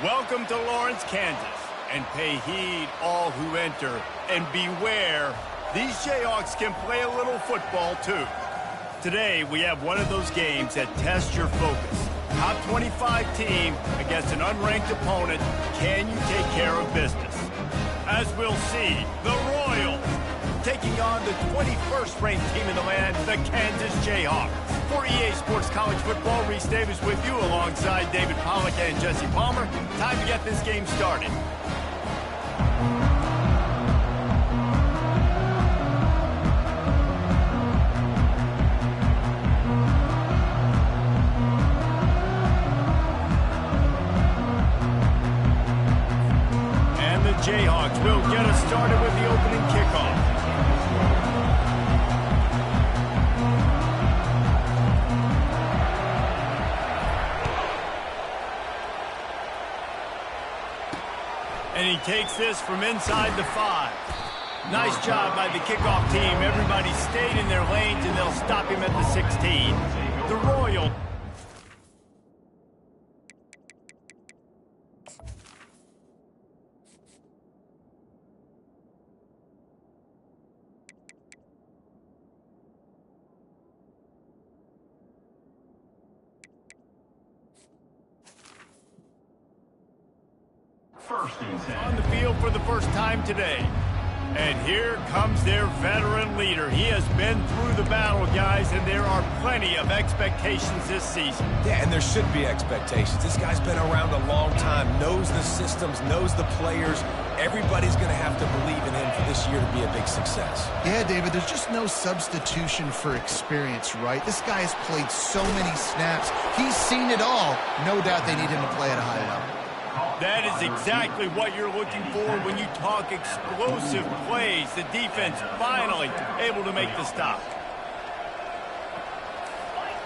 Welcome to Lawrence, Kansas, and pay heed all who enter, and beware, these Jayhawks can play a little football too. Today, we have one of those games that tests your focus. Top 25 team against an unranked opponent. Can you take care of business? As we'll see, the Royals taking on the 21st ranked team in the land, the Kansas Jayhawks. For EA Sports College Football, Reese Davis with you alongside David Pollack and Jesse Palmer. Time to get this game started. And the Jayhawks will get us started with the opening kickoff. And he takes this from inside the 5. Nice job by the kickoff team. Everybody stayed in their lanes, and they'll stop him at the 16. The Royals. On the field for the first time today. And here comes their veteran leader. He has been through the battle, guys, and there are plenty of expectations this season. Yeah, and there should be expectations. This guy's been around a long time, knows the systems, knows the players. Everybody's going to have to believe in him for this year to be a big success. Yeah, David, there's just no substitution for experience, right? This guy has played so many snaps. He's seen it all. No doubt they need him to play at a high level. That is exactly what you're looking for when you talk explosive plays. The defense finally able to make the stop.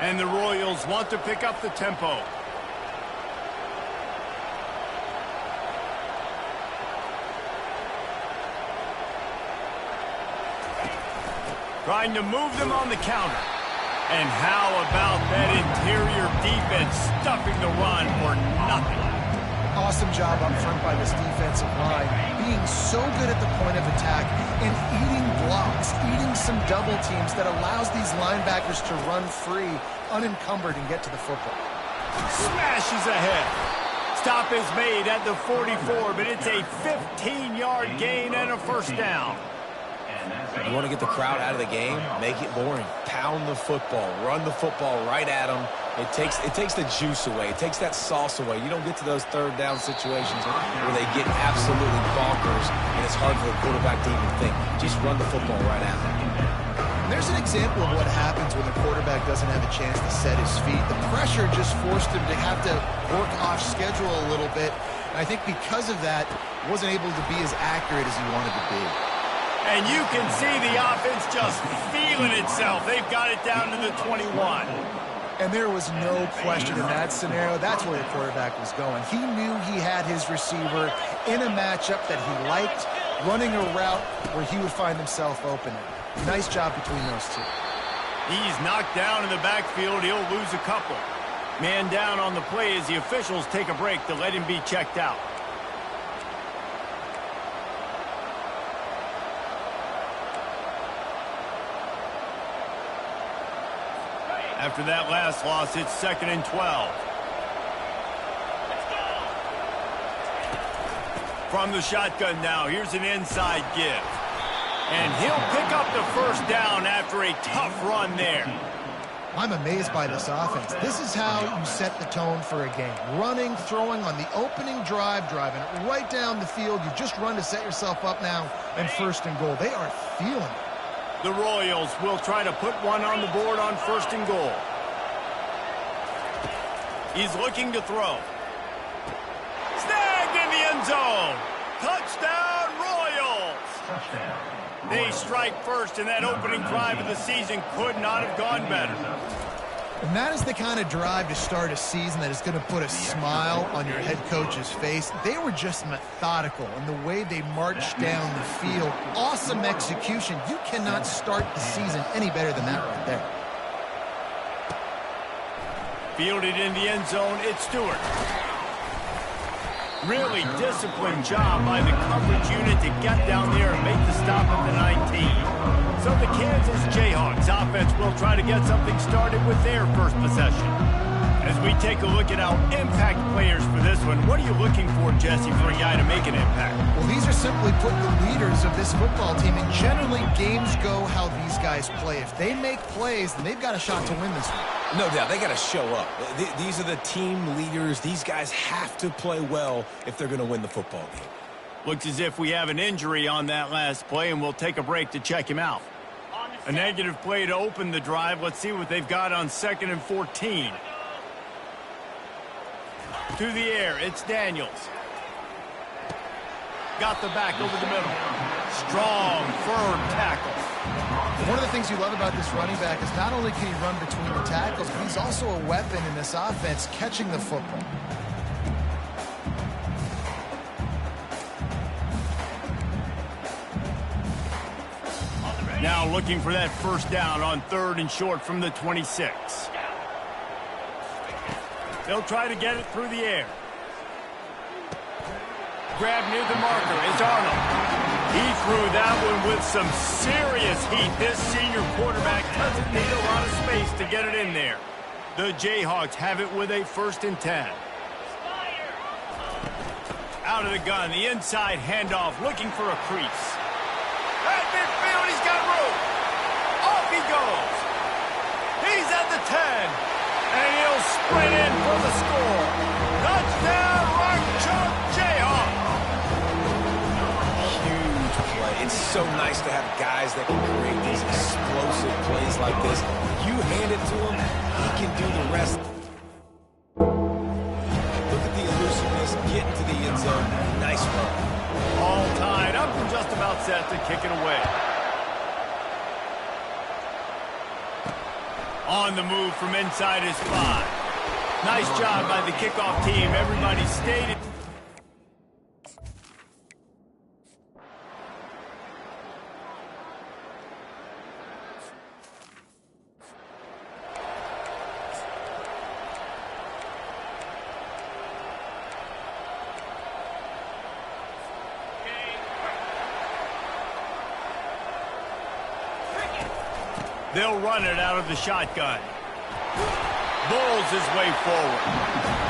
And the Royals want to pick up the tempo. Trying to move them on the counter. And how about that interior defense stuffing the run for nothing? Awesome job up front by this defensive line, being so good at the point of attack and eating blocks, eating some double teams that allows these linebackers to run free, unencumbered, and get to the football. Smashes ahead. Stop is made at the 44, but it's a 15-yard gain and a first down. You want to get the crowd out of the game? Make it boring. Pound the football. Run the football right at them. It takes the juice away. It takes that sauce away. You don't get to those third down situations where they get absolutely bonkers, and it's hard for the quarterback to even think. Just run the football right at them. There's an example of what happens when the quarterback doesn't have a chance to set his feet. The pressure just forced him to have to work off schedule a little bit. And I think because of that, wasn't able to be as accurate as he wanted to be. And you can see the offense just feeling itself. They've got it down to the 21. And there was no question in that scenario. That's where the quarterback was going. He knew he had his receiver in a matchup that he liked, running a route where he would find himself open. Nice job between those two. He's knocked down in the backfield. He'll lose a couple. Man down on the play as the officials take a break to let him be checked out. After that last loss, it's 2nd and 12. From the shotgun now, here's an inside give. And he'll pick up the first down after a tough run there. I'm amazed by this offense. This is how you set the tone for a game. Running, throwing on the opening drive, driving right down the field. You just run to set yourself up now, and 1st and goal. They are feeling it. The Royals will try to put one on the board on 1st and goal. He's looking to throw. Snagged in the end zone. Touchdown, Royals. Touchdown. They strike first, and that opening drive of the season could not have gone better. And that is the kind of drive to start a season that is going to put a smile on your head coach's face. They were just methodical in the way they marched down the field. Awesome execution. You cannot start the season any better than that right there. Fielded in the end zone, it's Stewart. Really disciplined job by the coverage unit to get down there and make the stop at the 19. So the Kansas Jayhawks offense will try to get something started with their first possession. As we take a look at our impact players for this one, what are you looking for, Jesse, for a guy to make an impact? Well, these are simply put the leaders of this football team, and generally games go how these guys play. If they make plays, then they've got a shot to win this one. No doubt, they got to show up. These are the team leaders. These guys have to play well if they're going to win the football game. Looks as if we have an injury on that last play, and we'll take a break to check him out. A negative play to open the drive. Let's see what they've got on 2nd and 14. To the air, it's Daniels. Got the back over the middle. Strong, firm tackle. One of the things you love about this running back is not only can he run between the tackles, but he's also a weapon in this offense catching the football. Now looking for that first down on 3rd and short from the 26. They'll try to get it through the air. Grab near the marker. It's Arnold. He threw that one with some serious heat. This senior quarterback doesn't need a lot of space to get it in there. The Jayhawks have it with a 1st and 10. Out of the gun, the inside handoff, looking for a crease. At midfield, he's got room. Off he goes. He's at the 10. And he'll sprint in for the score. Touchdown, Rock Chalk Jayhawk. Huge play. It's so nice to have guys that can create these explosive plays like this. You hand it to him, he can do the rest. Look at the elusiveness, getting to the end zone. Nice run. All tied up and just about set to kick it away. On the move from inside his 5. Nice job by the kickoff team. Everybody stayed. They'll run it out of the shotgun. Bowls his way forward.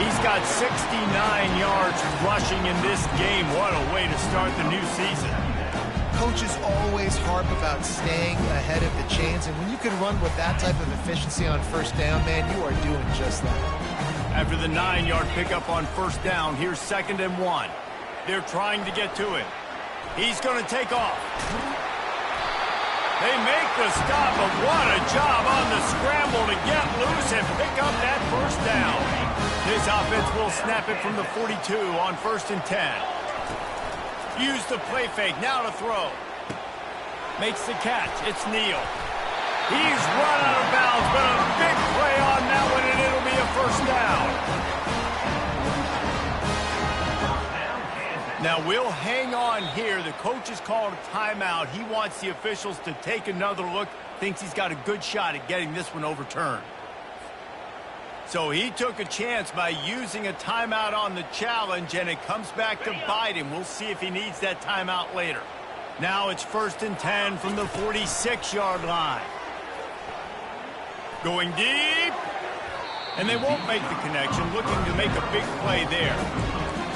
He's got 69 yards rushing in this game. What a way to start the new season. Coaches always harp about staying ahead of the chains, and when you can run with that type of efficiency on 1st down, man, you are doing just that. After the 9-yard pickup on 1st down, here's 2nd and 1. They're trying to get to it. He's going to take off. They make the stop, but what a job on the scramble to get loose and pick up that 1st down. This offense will snap it from the 42 on 1st and 10. Use the play fake, now to throw. Makes the catch, it's Neal. He's run out of bounds, but a big play on that one, and it'll be a 1st down. Now, we'll hang on here. The coach has called a timeout. He wants the officials to take another look. Thinks he's got a good shot at getting this one overturned. So he took a chance by using a timeout on the challenge, and it comes back to bite him. We'll see if he needs that timeout later. Now it's 1st and 10 from the 46-yard line. Going deep. And they won't make the connection. Looking to make a big play there.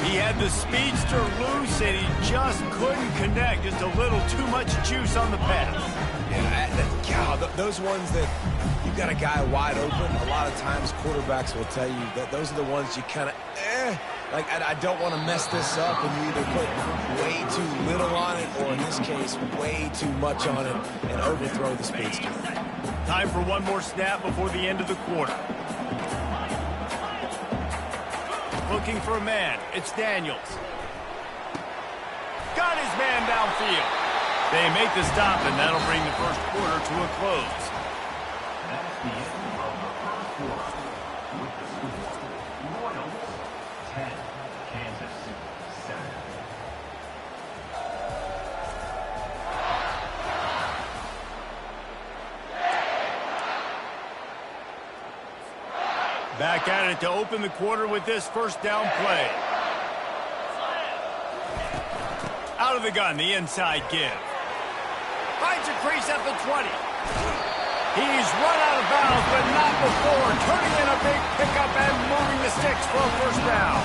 He had the speedster loose, and he just couldn't connect. Just a little too much juice on the pass. Yeah, those ones that you've got a guy wide open, a lot of times quarterbacks will tell you that those are the ones you kind of, like, I don't want to mess this up, and you either put way too little on it, or in this case, way too much on it, and overthrow the speedster. Time for one more snap before the end of the quarter. Looking for a man. It's Daniels. Got his man downfield. They make the stop, and that'll bring the 1st quarter to a close. That's the end of the 1st quarter. With the score, Royals 10, Kansas 7. Back at it to open the quarter with this 1st down play. Out of the gun, the inside give. Finds a crease at the 20. He's run out of bounds, but not before turning in a big pickup and moving the sticks for a first down.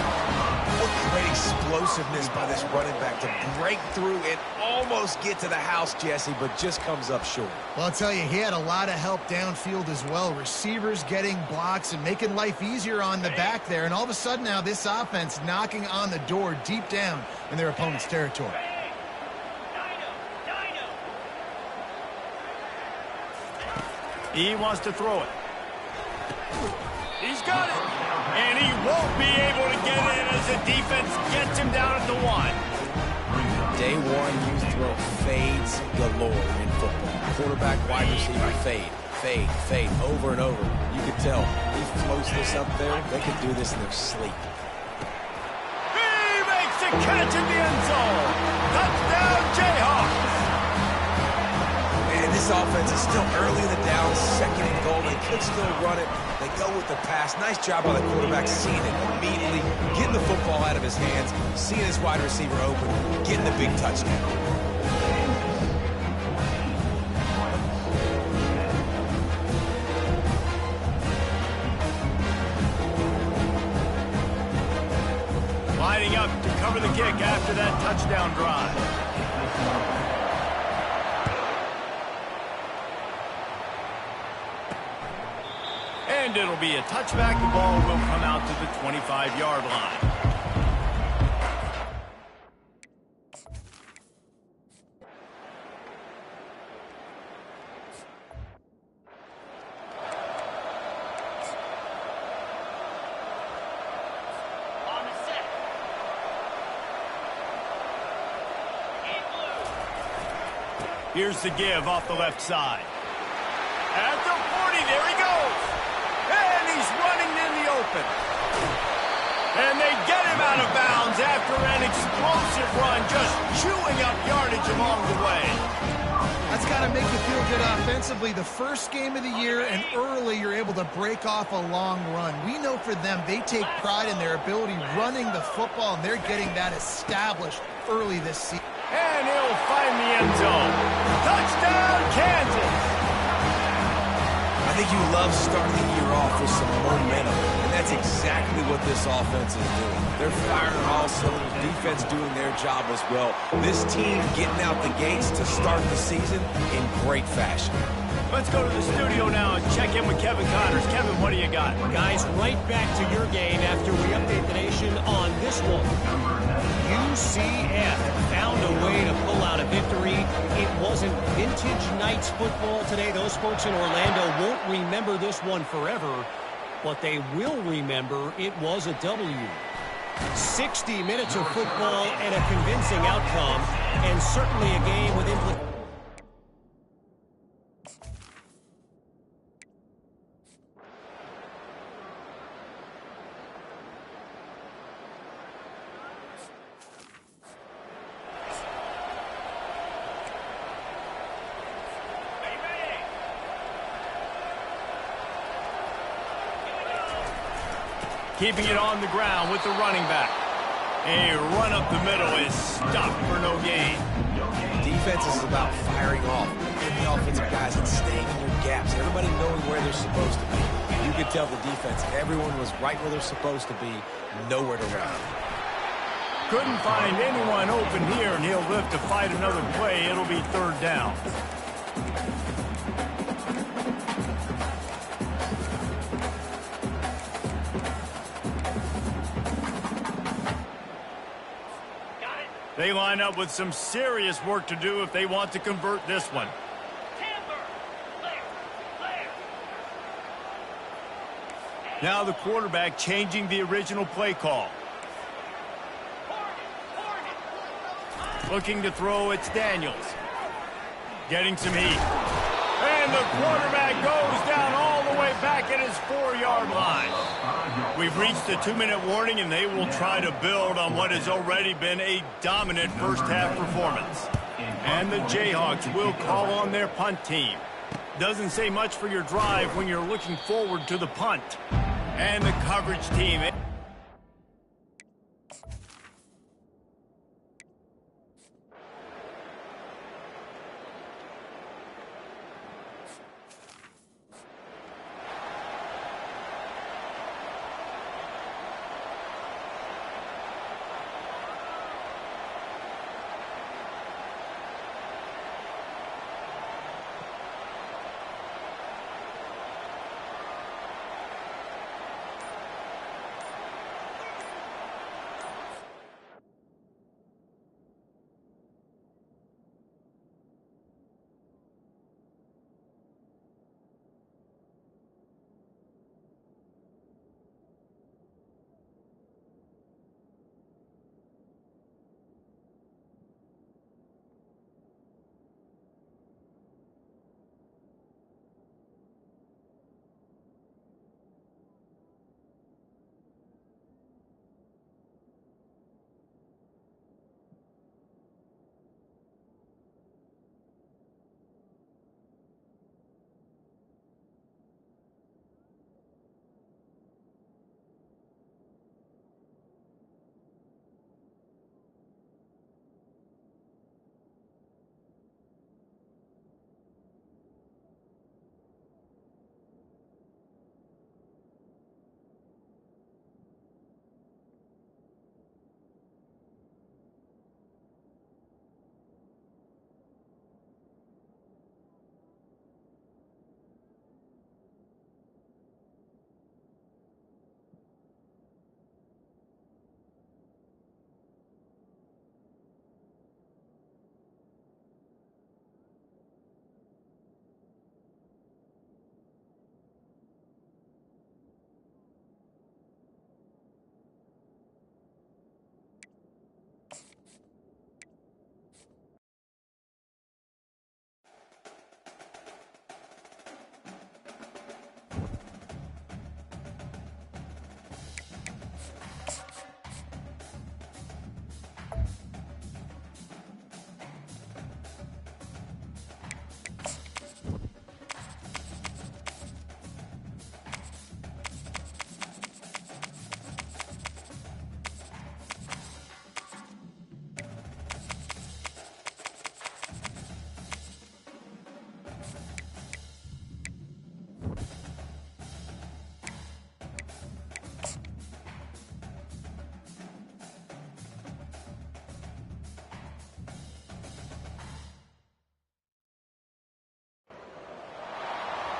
What great explosiveness by this running back to break through and almost get to the house, Jesse, but just comes up short. Well, I'll tell you, he had a lot of help downfield as well. Receivers getting blocks and making life easier on the back there. And all of a sudden now this offense knocking on the door deep down in their opponent's territory. He wants to throw it. He's got it. And he won't be able to get in as the defense gets him down at the 1. Day one, you throw fades galore in football. Quarterback, wide receiver, fade, fade, fade, over and over. You could tell he floats this up there. They could do this in their sleep. He makes the catch in the end zone. Touchdown, Jayhawks. And this offense is still early in the down, second and goal. They could still run it. They go with the pass. Nice job by the quarterback, seeing it immediately, getting the football out of his hands, seeing his wide receiver open, getting the big touchdown. Lining up to cover the kick after that touchdown drive. And it'll be a touchback. The ball will come out to the 25-yard line. On the set. In blue. Here's the give off the left side. At the 40, there he goes. And he's running in the open. And they get him out of bounds after an explosive run, just chewing up yardage along the way. That's got to make you feel good offensively. The first game of the year, and early you're able to break off a long run. We know for them, they take pride in their ability running the football, and they're getting that established early this season. And he'll find the end zone. Touchdown, Kansas! I think you love starting the year off with some momentum, and that's exactly what this offense is doing. They're firing on all cylinders, defense doing their job as well. This team getting out the gates to start the season in great fashion. Let's go to the studio now and check in with Kevin Connors. Kevin, what do you got? Guys, right back to your game after we update the nation on this one. UCF found a way to pull out a victory. It wasn't vintage Knights football today. Those folks in Orlando won't remember this one forever, but they will remember it was a W. 60 minutes of football and a convincing outcome, and certainly a game with implications. Keeping it on the ground with the running back. A run up the middle is stopped for no gain. Defense is about firing off. And the offensive guys and staying in your gaps. Everybody knowing where they're supposed to be. You could tell the defense, everyone was right where they're supposed to be, nowhere to run. Couldn't find anyone open here, and he'll live to fight another play. It'll be third down. They line up with some serious work to do if they want to convert this one. Now the quarterback changing the original play call. Looking to throw, it's Daniels. Getting some heat. And the quarterback goes down all the way back at his 4-yard line. We've reached the 2-minute warning, and they will try to build on what has already been a dominant first-half performance. And the Jayhawks will call on their punt team. Doesn't say much for your drive when you're looking forward to the punt. And the coverage team.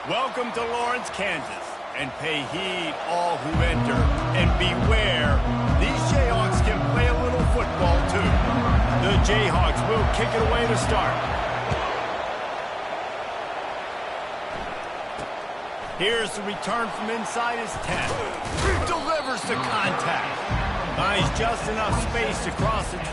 Welcome to Lawrence, Kansas, and pay heed all who enter, and beware, these Jayhawks can play a little football too. The Jayhawks will kick it away to start. Here's the return from inside his 10. He delivers the contact. Finds just enough space to cross it.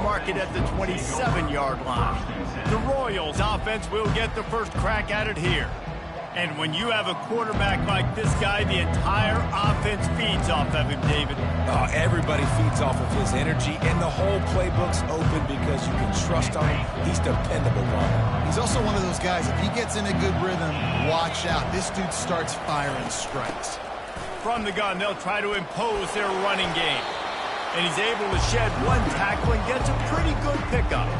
Mark it at the 27-yard line. The Royals offense will get the first crack at it here. And when you have a quarterback like this guy, the entire offense feeds off of him, David. Oh, everybody feeds off of his energy, and the whole playbook's open because you can trust on him. He's dependable, Bob. He's also one of those guys, if he gets in a good rhythm, watch out. This dude starts firing strikes. From the gun, they'll try to impose their running game. And he's able to shed one tackle and gets a pretty good pickup.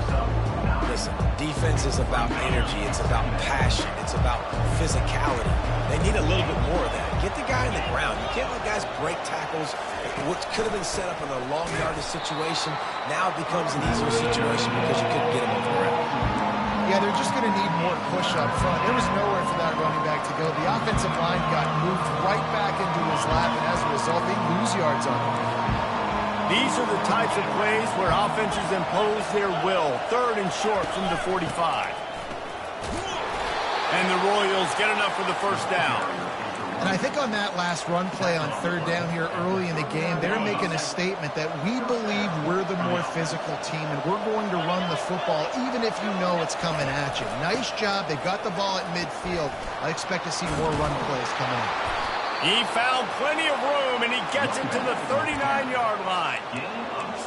Listen, defense is about energy. It's about passion. It's about physicality. They need a little bit more of that. Get the guy in the ground. You can't let guys break tackles. What could have been set up in a long yardage situation, now it becomes an easier situation because you couldn't get him on the ground. Yeah, they're just going to need more push up front. There was nowhere for that running back to go. The offensive line got moved right back into his lap, and as a result, they lose yards on him. These are the types of plays where offenses impose their will. 3rd and short from the 45. And the Royals get enough for the first down. And I think on that last run play on 3rd down here early in the game, they're making a statement that we believe we're the more physical team and we're going to run the football even if you know it's coming at you. Nice job. They got the ball at midfield. I expect to see more run plays coming up. He found plenty of room, and he gets it to the 39-yard line.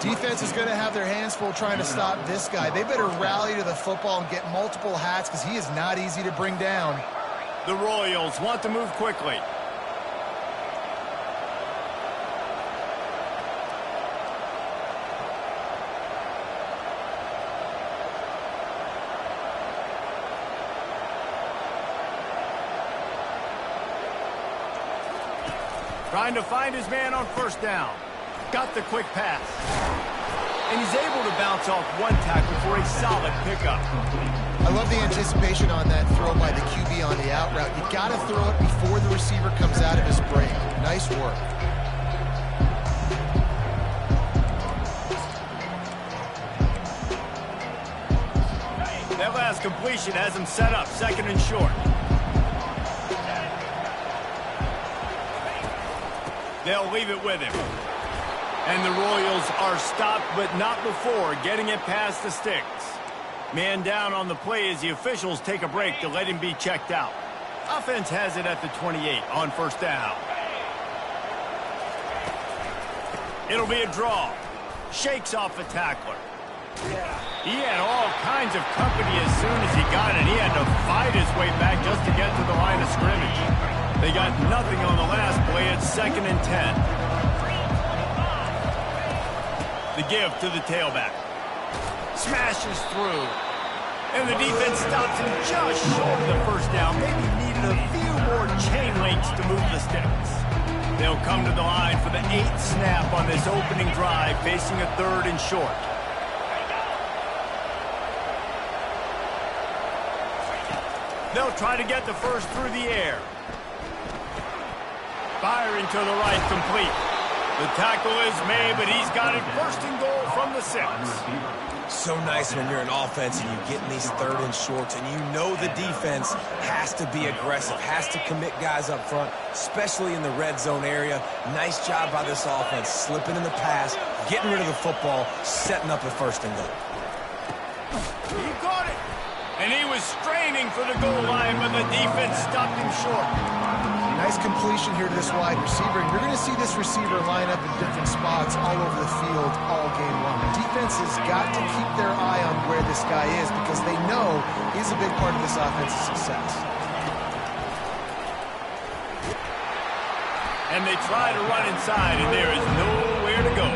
Defense is going to have their hands full trying to stop this guy. They better rally to the football and get multiple hats because he is not easy to bring down. The Royals want to move quickly. Trying to find his man on 1st down. Got the quick pass. And he's able to bounce off one tackle for a solid pickup. I love the anticipation on that throw by the QB on the out route. You got to throw it before the receiver comes out of his break. Nice work. That last completion has him set up 2nd and short. They'll leave it with him. And the Royals are stopped, but not before getting it past the sticks. Man down on the play as the officials take a break to let him be checked out. Offense has it at the 28 on 1st down. It'll be a draw. Shakes off the tackler. He had all kinds of company as soon as he got it. He had to fight his way back just to get to the line of scrimmage. They got nothing on the last play. It's 2nd and 10. The give to the tailback. Smashes through. And the defense stops him just short of the 1st down. Maybe needed a few more chain links to move the sticks. They'll come to the line for the 8th snap on this opening drive, facing a 3rd and short. They'll try to get the first through the air. Firing to the right, complete. The tackle is made, but he's got it first and goal from the 6. So nice when you're an offense and you get in these 3rd and shorts and you know the defense has to be aggressive, has to commit guys up front, especially in the red zone area. Nice job by this offense, slipping in the pass, getting rid of the football, setting up a first and goal. He got it. And he was straining for the goal line, but the defense stopped him short. Nice completion here to this wide receiver. And you're going to see this receiver line up in different spots all over the field all game long. The defense has got to keep their eye on where this guy is because they know he's a big part of this offense's success. And they try to run inside, and there is nowhere to go.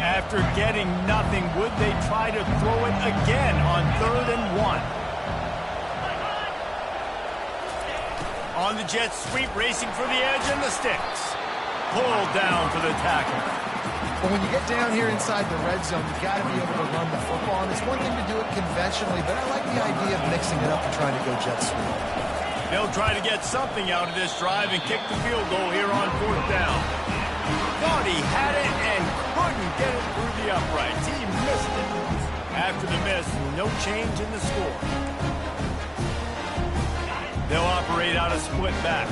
After getting nothing, would they try to throw it again on 3rd and 1? On the jet sweep, racing for the edge and the sticks. Pulled down for the tackle. But when you get down here inside the red zone, you've got to be able to run the football. And it's one thing to do it conventionally, but I like the idea of mixing it up and trying to go jet sweep. They'll try to get something out of this drive and kick the field goal here on 4th down. Thought he had it and couldn't get it through the uprights. He missed it. After the miss, no change in the score. They'll operate out of split backs.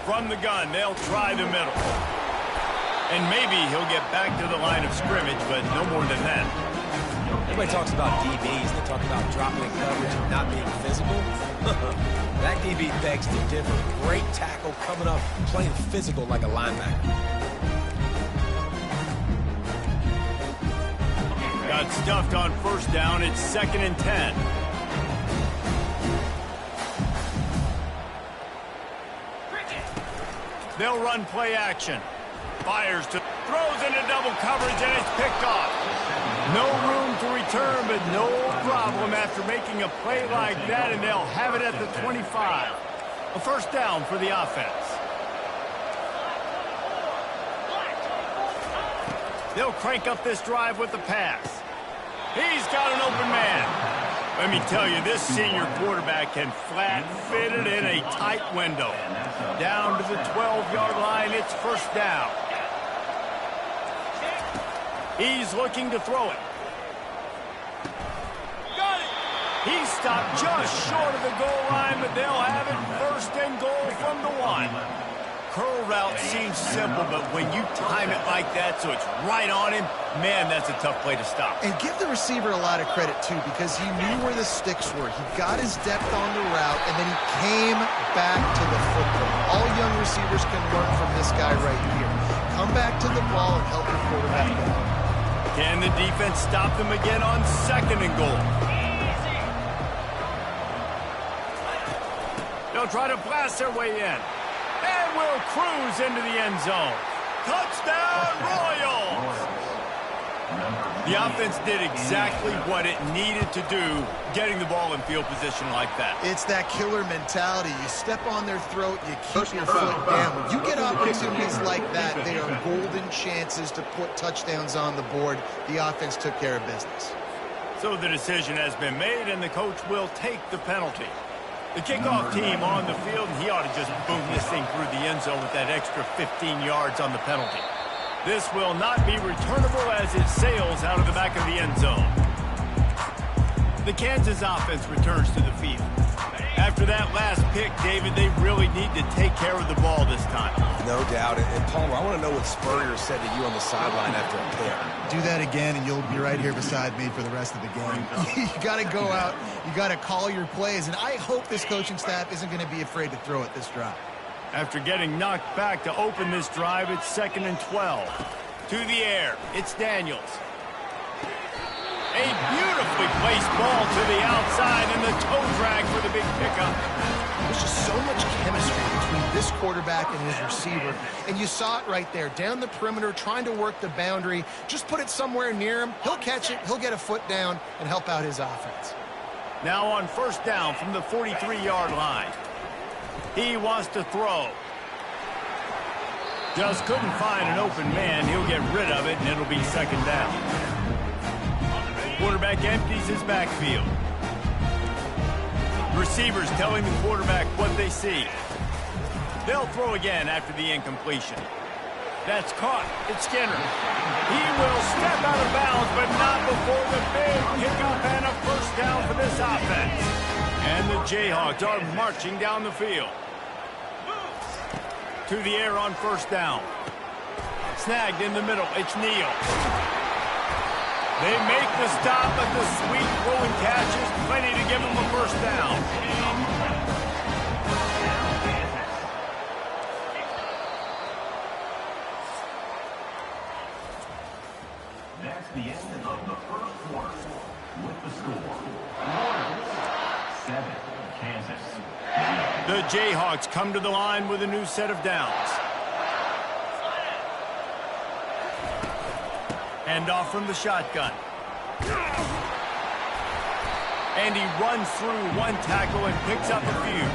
From the gun, they'll try the middle. And maybe he'll get back to the line of scrimmage, but no more than that. Everybody talks about DBs. They talk about dropping in coverage and not being physical. That DB begs to differ. Great tackle coming up, playing physical like a linebacker. Got stuffed on 1st down. It's 2nd and 10. They'll run play action. Fires to throws into double coverage, and it's picked off. No room to return, but no problem after making a play like that, and they'll have it at the 25. A 1st down for the offense. They'll crank up this drive with the pass. He's got an open man. Let me tell you, this senior quarterback can flat fit it in a tight window. Down to the 12-yard line, it's 1st down. He's looking to throw it. Got it! He stopped just short of the goal line, but they'll have it 1st and goal from the 1. Curl route seems simple, but when you time it like that so it's right on him, man, that's a tough play to stop. And give the receiver a lot of credit, too, because he knew where the sticks were. He got his depth on the route, and then he came back to the football. All young receivers can learn from this guy right here. Come back to the ball and help your quarterback out. Can the defense stop them again on 2nd and goal? They'll try to blast their way in. And will cruise into the end zone. Touchdown, Royals! The offense did exactly what it needed to do, getting the ball in field position like that. It's that killer mentality. You step on their throat, you keep your foot down. When you get opportunities like that, they are golden chances to put touchdowns on the board. The offense took care of business. So the decision has been made, and the coach will take the penalty. The kickoff team on the field, and he ought to just boom this thing through the end zone with that extra 15 yards on the penalty. This will not be returnable as it sails out of the back of the end zone. The Kansas offense returns to the field. After that last pick, David, they really need to take care of the ball this time. No doubt. And Palmer, I want to know what Spurrier said to you on the sideline after a pick. Do that again, and you'll be right here beside me for the rest of the game. You got to go out. You got to call your plays, and I hope this coaching staff isn't going to be afraid to throw it this drive. After getting knocked back to open this drive, it's 2nd and 12. To the air, it's Daniels. A beautifully placed ball to the outside, and the toe drag for the big pickup. There's just so much chemistry between this quarterback and his receiver, and you saw it right there, down the perimeter, trying to work the boundary. Just put it somewhere near him. He'll catch it, he'll get a foot down, and help out his offense. Now on 1st down from the 43-yard line. He wants to throw. Just couldn't find an open man. He'll get rid of it, and it'll be second down. Quarterback empties his backfield. Receivers telling the quarterback what they see. They'll throw again after the incompletion. That's caught. It's Skinner. He will step out of bounds, but not before the big kickoff and a first down for this offense. And the Jayhawks are marching down the field. To the air on first down. Snagged in the middle. It's Neal. They make the stop, but the sweet throwing catch is plenty to give them a first down. That's the end of the first quarter. With the score, 7, Kansas. The Jayhawks come to the line with a new set of downs. Hand off from the shotgun. And he runs through one tackle and picks up a few.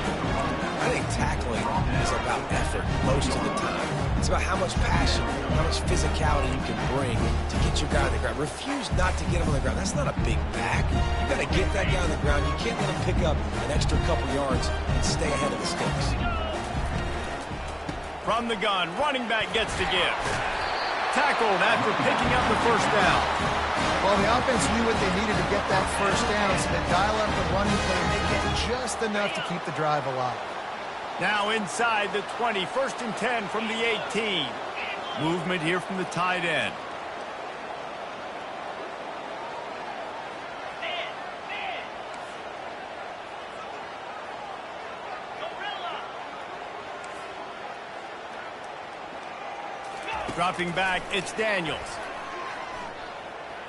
I think tackling is about effort most of the time. It's about how much passion, how much physicality you can bring to get your guy on the ground. Refuse not to get him on the ground. That's not a big back. You got to get that guy on the ground. You can't let him pick up an extra couple yards and stay ahead of the sticks. From the gun, running back gets to give. Tackled after picking up the first down. Well, the offense knew what they needed to get that first down, so they dial up the running play and they get just enough to keep the drive alive. Now inside the 20, 1st and 10 from the 18. Movement here from the tight end. Dropping back, it's Daniels.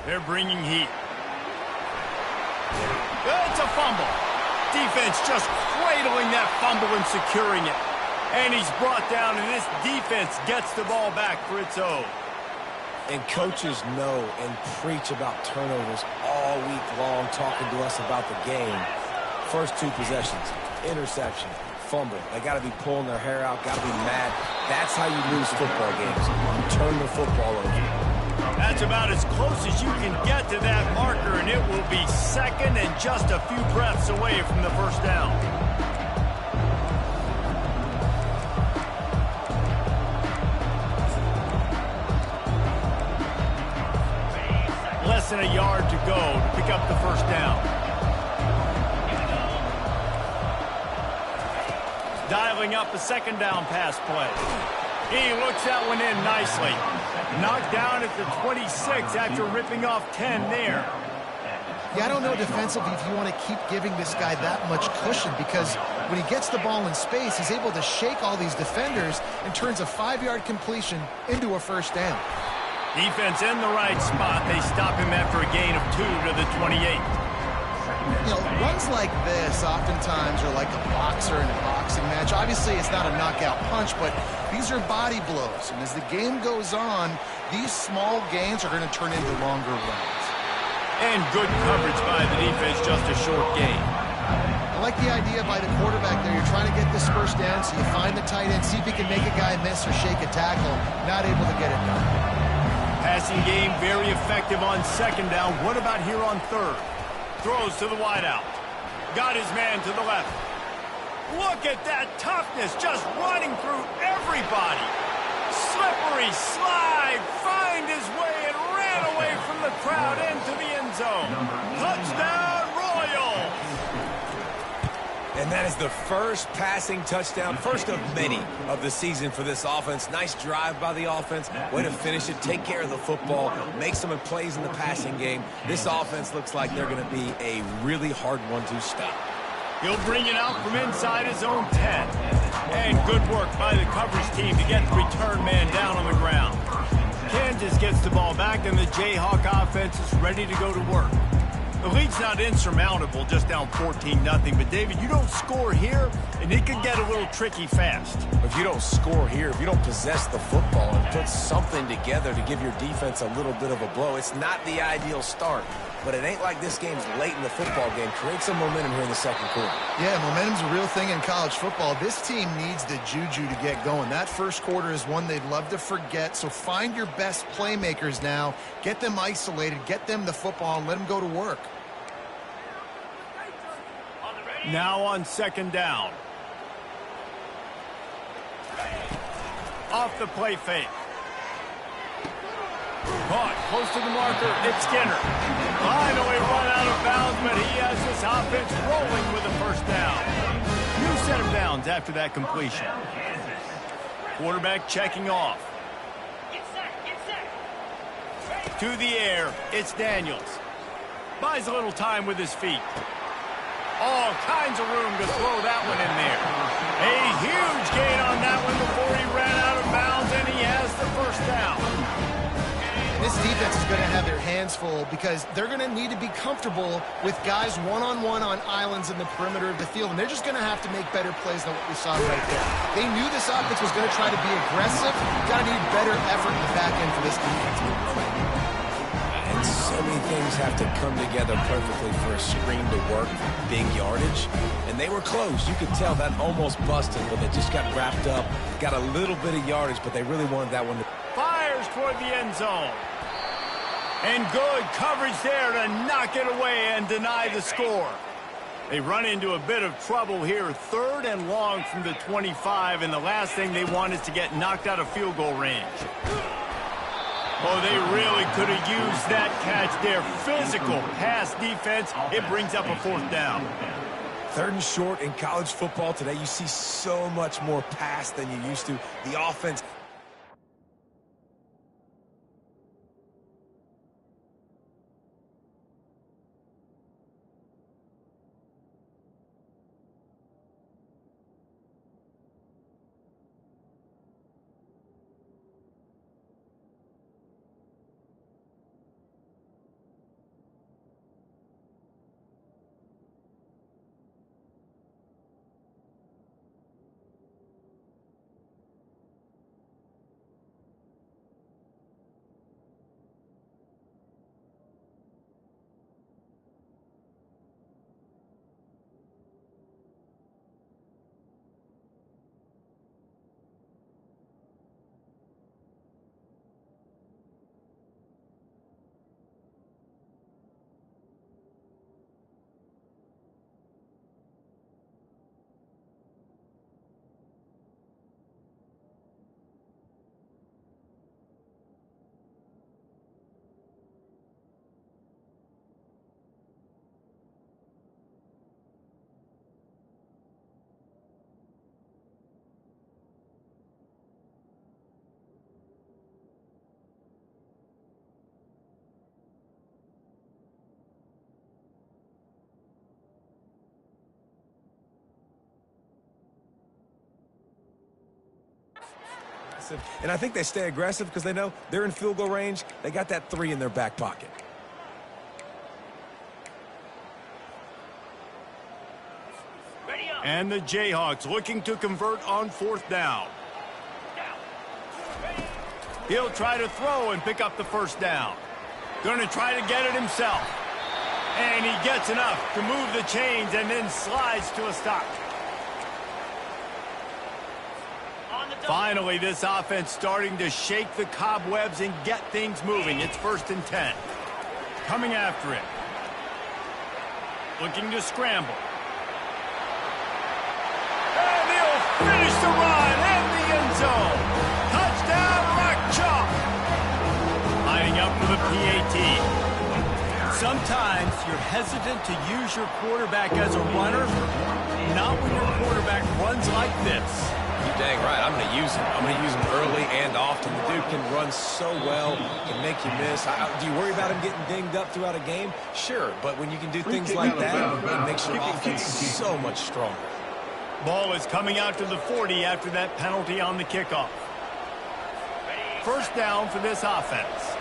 They're bringing heat. It's a fumble. Defense just cradling that fumble and securing it. And he's brought down, and this defense gets the ball back for its own. And coaches know and preach about turnovers all week long, talking to us about the game. First 2 possessions, interception, fumble. They got to be pulling their hair out, got to be mad. That's how you lose football games. You turn the football over. That's about as close as you can get to that marker, and it will be second and just a few breaths away from the first down. Less than a yard to go to pick up the first down. Dialing up a second down pass play. He looks that one in nicely. Knocked down at the 26 after ripping off 10 there. Yeah, I don't know defensively if you want to keep giving this guy that much cushion, because when he gets the ball in space, he's able to shake all these defenders and turns a 5-yard completion into a first down. Defense in the right spot. They stop him after a gain of 2 to the 28. You know, runs like this oftentimes are like a boxer in a boxing match. Obviously, it's not a knockout punch, but these are body blows. And as the game goes on, these small gains are going to turn into longer runs. And good coverage by the defense, just a short gain. I like the idea by the quarterback there. You're trying to get this first down, so you find the tight end, see if he can make a guy miss or shake a tackle. Not able to get it done. Passing game very effective on second down. What about here on third? Throws to the wideout. Got his man to the left. Look at that toughness, just running through everybody. Slippery slide, find his way and ran away from the crowd into the end zone. Touchdown, Royals! And that is the first passing touchdown, first of many of the season for this offense. Nice drive by the offense. Way to finish it, take care of the football, make some plays in the passing game. This offense looks like they're going to be a really hard one to stop. He'll bring it out from inside his own 10. And good work by the coverage team to get the return man down on the ground. Kansas gets the ball back, and the Jayhawk offense is ready to go to work. The lead's not insurmountable, just down 14-0. But, David, you don't score here, and it can get a little tricky fast. If you don't score here, if you don't possess the football and put something together to give your defense a little bit of a blow, it's not the ideal start. But it ain't like this game's late in the football game. Create some momentum here in the second quarter. Yeah, momentum's a real thing in college football. This team needs the juju to get going. That first quarter is one they'd love to forget. So find your best playmakers now. Get them isolated. Get them the football and let them go to work. Now on second down. Off the play fake. Caught close to the marker. It's Skinner. Finally run out of bounds, but he has this offense rolling with a first down. New set of downs after that completion. Quarterback checking off. Get set, get set. To the air, it's Daniels. Buys a little time with his feet. All kinds of room to throw that one in there. A huge gain on that one before he ran out of bounds, and he has the first down. This defense is going to have their hands full because they're going to need to be comfortable with guys one-on-one on islands in the perimeter of the field, and they're just going to have to make better plays than what we saw right there. They knew this offense was going to try to be aggressive. Got to need better effort in the back end for this defense. And so many things have to come together perfectly for a screen to work, big yardage. And they were close. You could tell that almost busted, but they just got wrapped up, got a little bit of yardage, but they really wanted that one to... Fires toward the end zone. And good coverage there to knock it away and deny the score. They run into a bit of trouble here, 3rd and long from the 25, and the last thing they want is to get knocked out of field goal range. Oh, they really could have used that catch there. Physical pass defense. It brings up a 4th down. 3rd and short in college football today. You see so much more pass than you used to. The offense... And I think they stay aggressive because they know they're in field goal range. They got that 3 in their back pocket. And the Jayhawks looking to convert on 4th down. He'll try to throw and pick up the first down. Going to try to get it himself. And he gets enough to move the chains and then slides to a stop. Finally, this offense starting to shake the cobwebs and get things moving. It's 1st and 10. Coming after it. Looking to scramble. And he'll finish the run in the end zone. Touchdown, Rock Chalk. Lining up for the PAT. Sometimes you're hesitant to use your quarterback as a runner. Not when your quarterback runs like this. You're dang right. I'm going to use him. I'm going to use him early and often. The dude can run so well, can make you miss. Do you worry about him getting dinged up throughout a game? Sure, but when you can do things like that, it makes your offense so much stronger. Ball is coming out to the 40 after that penalty on the kickoff. 1st down for this offense.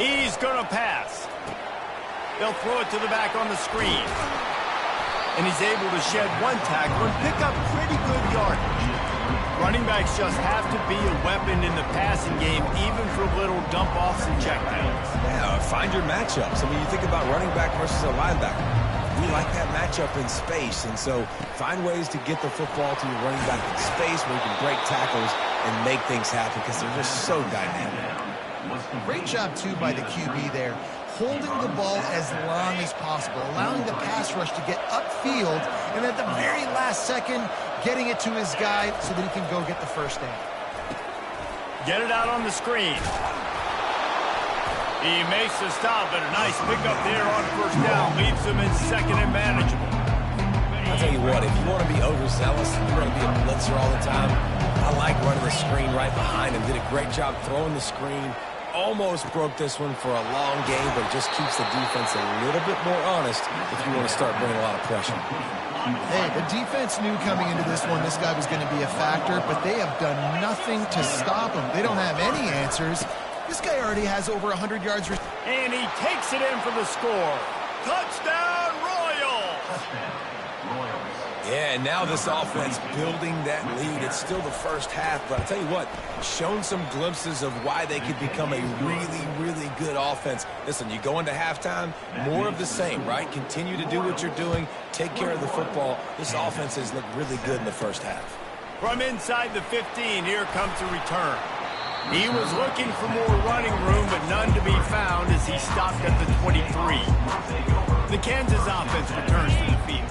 He's going to pass. They'll throw it to the back on the screen. And he's able to shed one tackle and pick up pretty good yardage. Running backs just have to be a weapon in the passing game, even for little dump-offs and checkdowns. Yeah, find your matchups. I mean, you think about running back versus a linebacker. We like that matchup in space, and so find ways to get the football to your running back in space where you can break tackles and make things happen because they're just so dynamic. Great job, too, by the QB there, holding the ball as long as possible, allowing the pass rush to get upfield, and at the very last second, getting it to his guy so that he can go get the first down. Get it out on the screen. He makes the stop, but a nice pickup there on first down. Leaves him in second and manageable. I'll tell you what, if you want to be overzealous, if you want to be a blitzer all the time, I like running the screen right behind him. Did a great job throwing the screen. Almost broke this one for a long game, but just keeps the defense a little bit more honest if you want to start bringing a lot of pressure. Hey, the defense knew coming into this one this guy was going to be a factor, but they have done nothing to stop him. They don't have any answers. This guy already has over 100 yards. And he takes it in for the score. Touchdown, Royals! Yeah, and now this offense building that lead. It's still the first half, but I'll tell you what, shown some glimpses of why they could become a really, really good offense. Listen, you go into halftime, more of the same, right? Continue to do what you're doing, take care of the football. This offense has looked really good in the first half. From inside the 15, here comes the return. He was looking for more running room, but none to be found as he stopped at the 23. The Kansas offense returns to the field.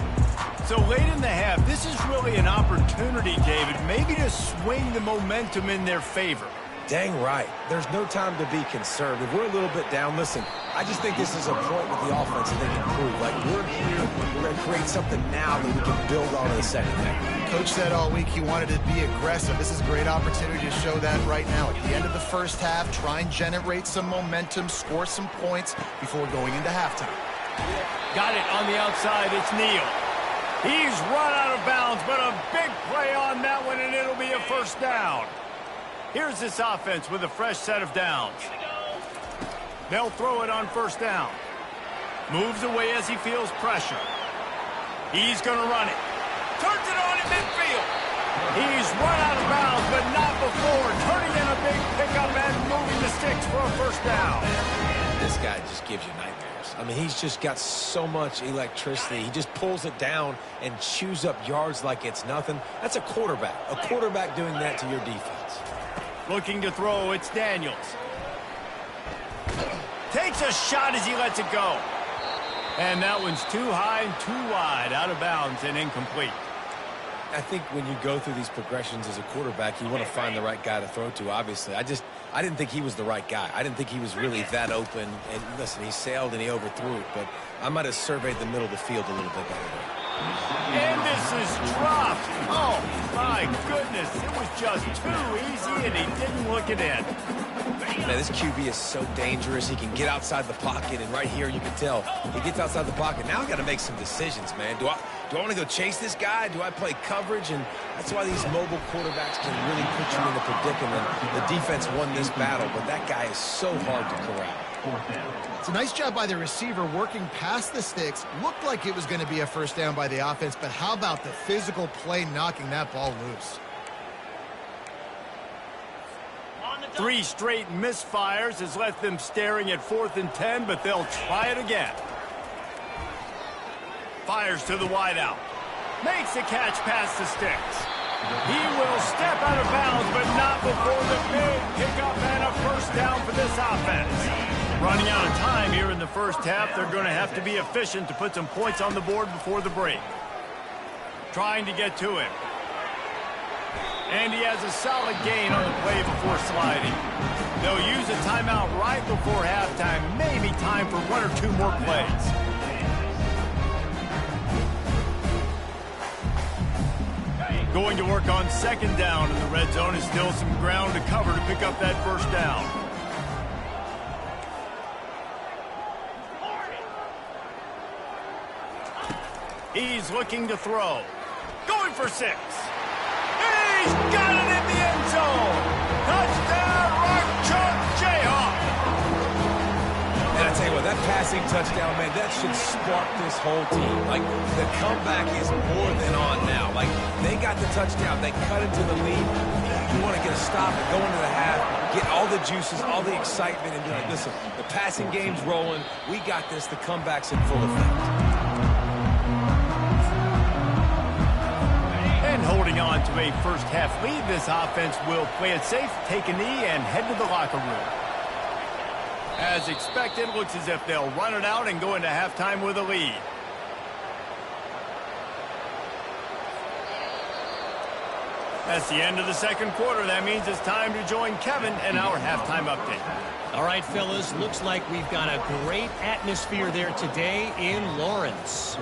So late in the half, this is really an opportunity, David, maybe to swing the momentum in their favor. Dang right. There's no time to be conservative. We're a little bit down. Listen, I just think this is a point with the offense that they can prove. Like, we're here, we're going to create something now that we can build on in the second half. Coach said all week he wanted to be aggressive. This is a great opportunity to show that right now. At the end of the first half, try and generate some momentum, score some points before going into halftime. Got it on the outside. It's Neal. He's run out of bounds, but a big play on that one, and it'll be a first down. Here's this offense with a fresh set of downs. They'll throw it on first down. Moves away as he feels pressure. He's going to run it. Turns it on in midfield. He's run out of bounds, but not before. Turning in a big pickup and moving the sticks for a first down. This guy just gives you nightmares. I mean, he's just got so much electricity. He just pulls it down and chews up yards like it's nothing. That's a quarterback. A quarterback doing that to your defense. Looking to throw, it's Daniels. Takes a shot as he lets it go. And that one's too high and too wide, out of bounds and incomplete. I think when you go through these progressions as a quarterback, you want to find the right guy to throw to, obviously. I didn't think he was the right guy. I didn't think he was really that open. And listen, he sailed and he overthrew it, but I might have surveyed the middle of the field a little bit better. And this is dropped. Oh, my goodness. It was just too easy, and he didn't look it in. Man, this QB is so dangerous. He can get outside the pocket, and right here you can tell he gets outside the pocket. Now I got to make some decisions, man. Do I want to go chase this guy? Do I play coverage? And that's why these mobile quarterbacks can really put you in a predicament. The defense won this battle, but that guy is so hard to corral. It's a nice job by the receiver working past the sticks. Looked like it was going to be a first down by the offense, but how about the physical play knocking that ball loose? 3 straight misfires has left them staring at 4th and 10, but they'll try it again. Fires to the wideout. Makes the catch past the sticks. He will step out of bounds, but not before the big pickup and a first down for this offense. Running out of time here in the first half, they're going to have to be efficient to put some points on the board before the break. Trying to get to him. And he has a solid gain on the play before sliding. They'll use a timeout right before halftime. Maybe time for 1 or 2 more plays. Going to work on second down in the red zone. Is still some ground to cover to pick up that first down. He's looking to throw. Going for 6. He's got it in the end zone. Touchdown, Rock Chalk Jayhawk. passing touchdown, man, that should spark this whole team. Like, the comeback is more than on now. Like, they got the touchdown. They cut into the lead. You want to get a stop and go into the half, get all the juices, all the excitement, and be like, listen, the passing game's rolling. We got this. The comeback's in full effect. And holding on to a first-half lead, this offense will play it safe, take a knee, and head to the locker room. As expected, looks as if they'll run it out and go into halftime with a lead. That's the end of the second quarter. That means it's time to join Kevin in our halftime update. All right, fellas, looks like we've got a great atmosphere there today in Lawrence.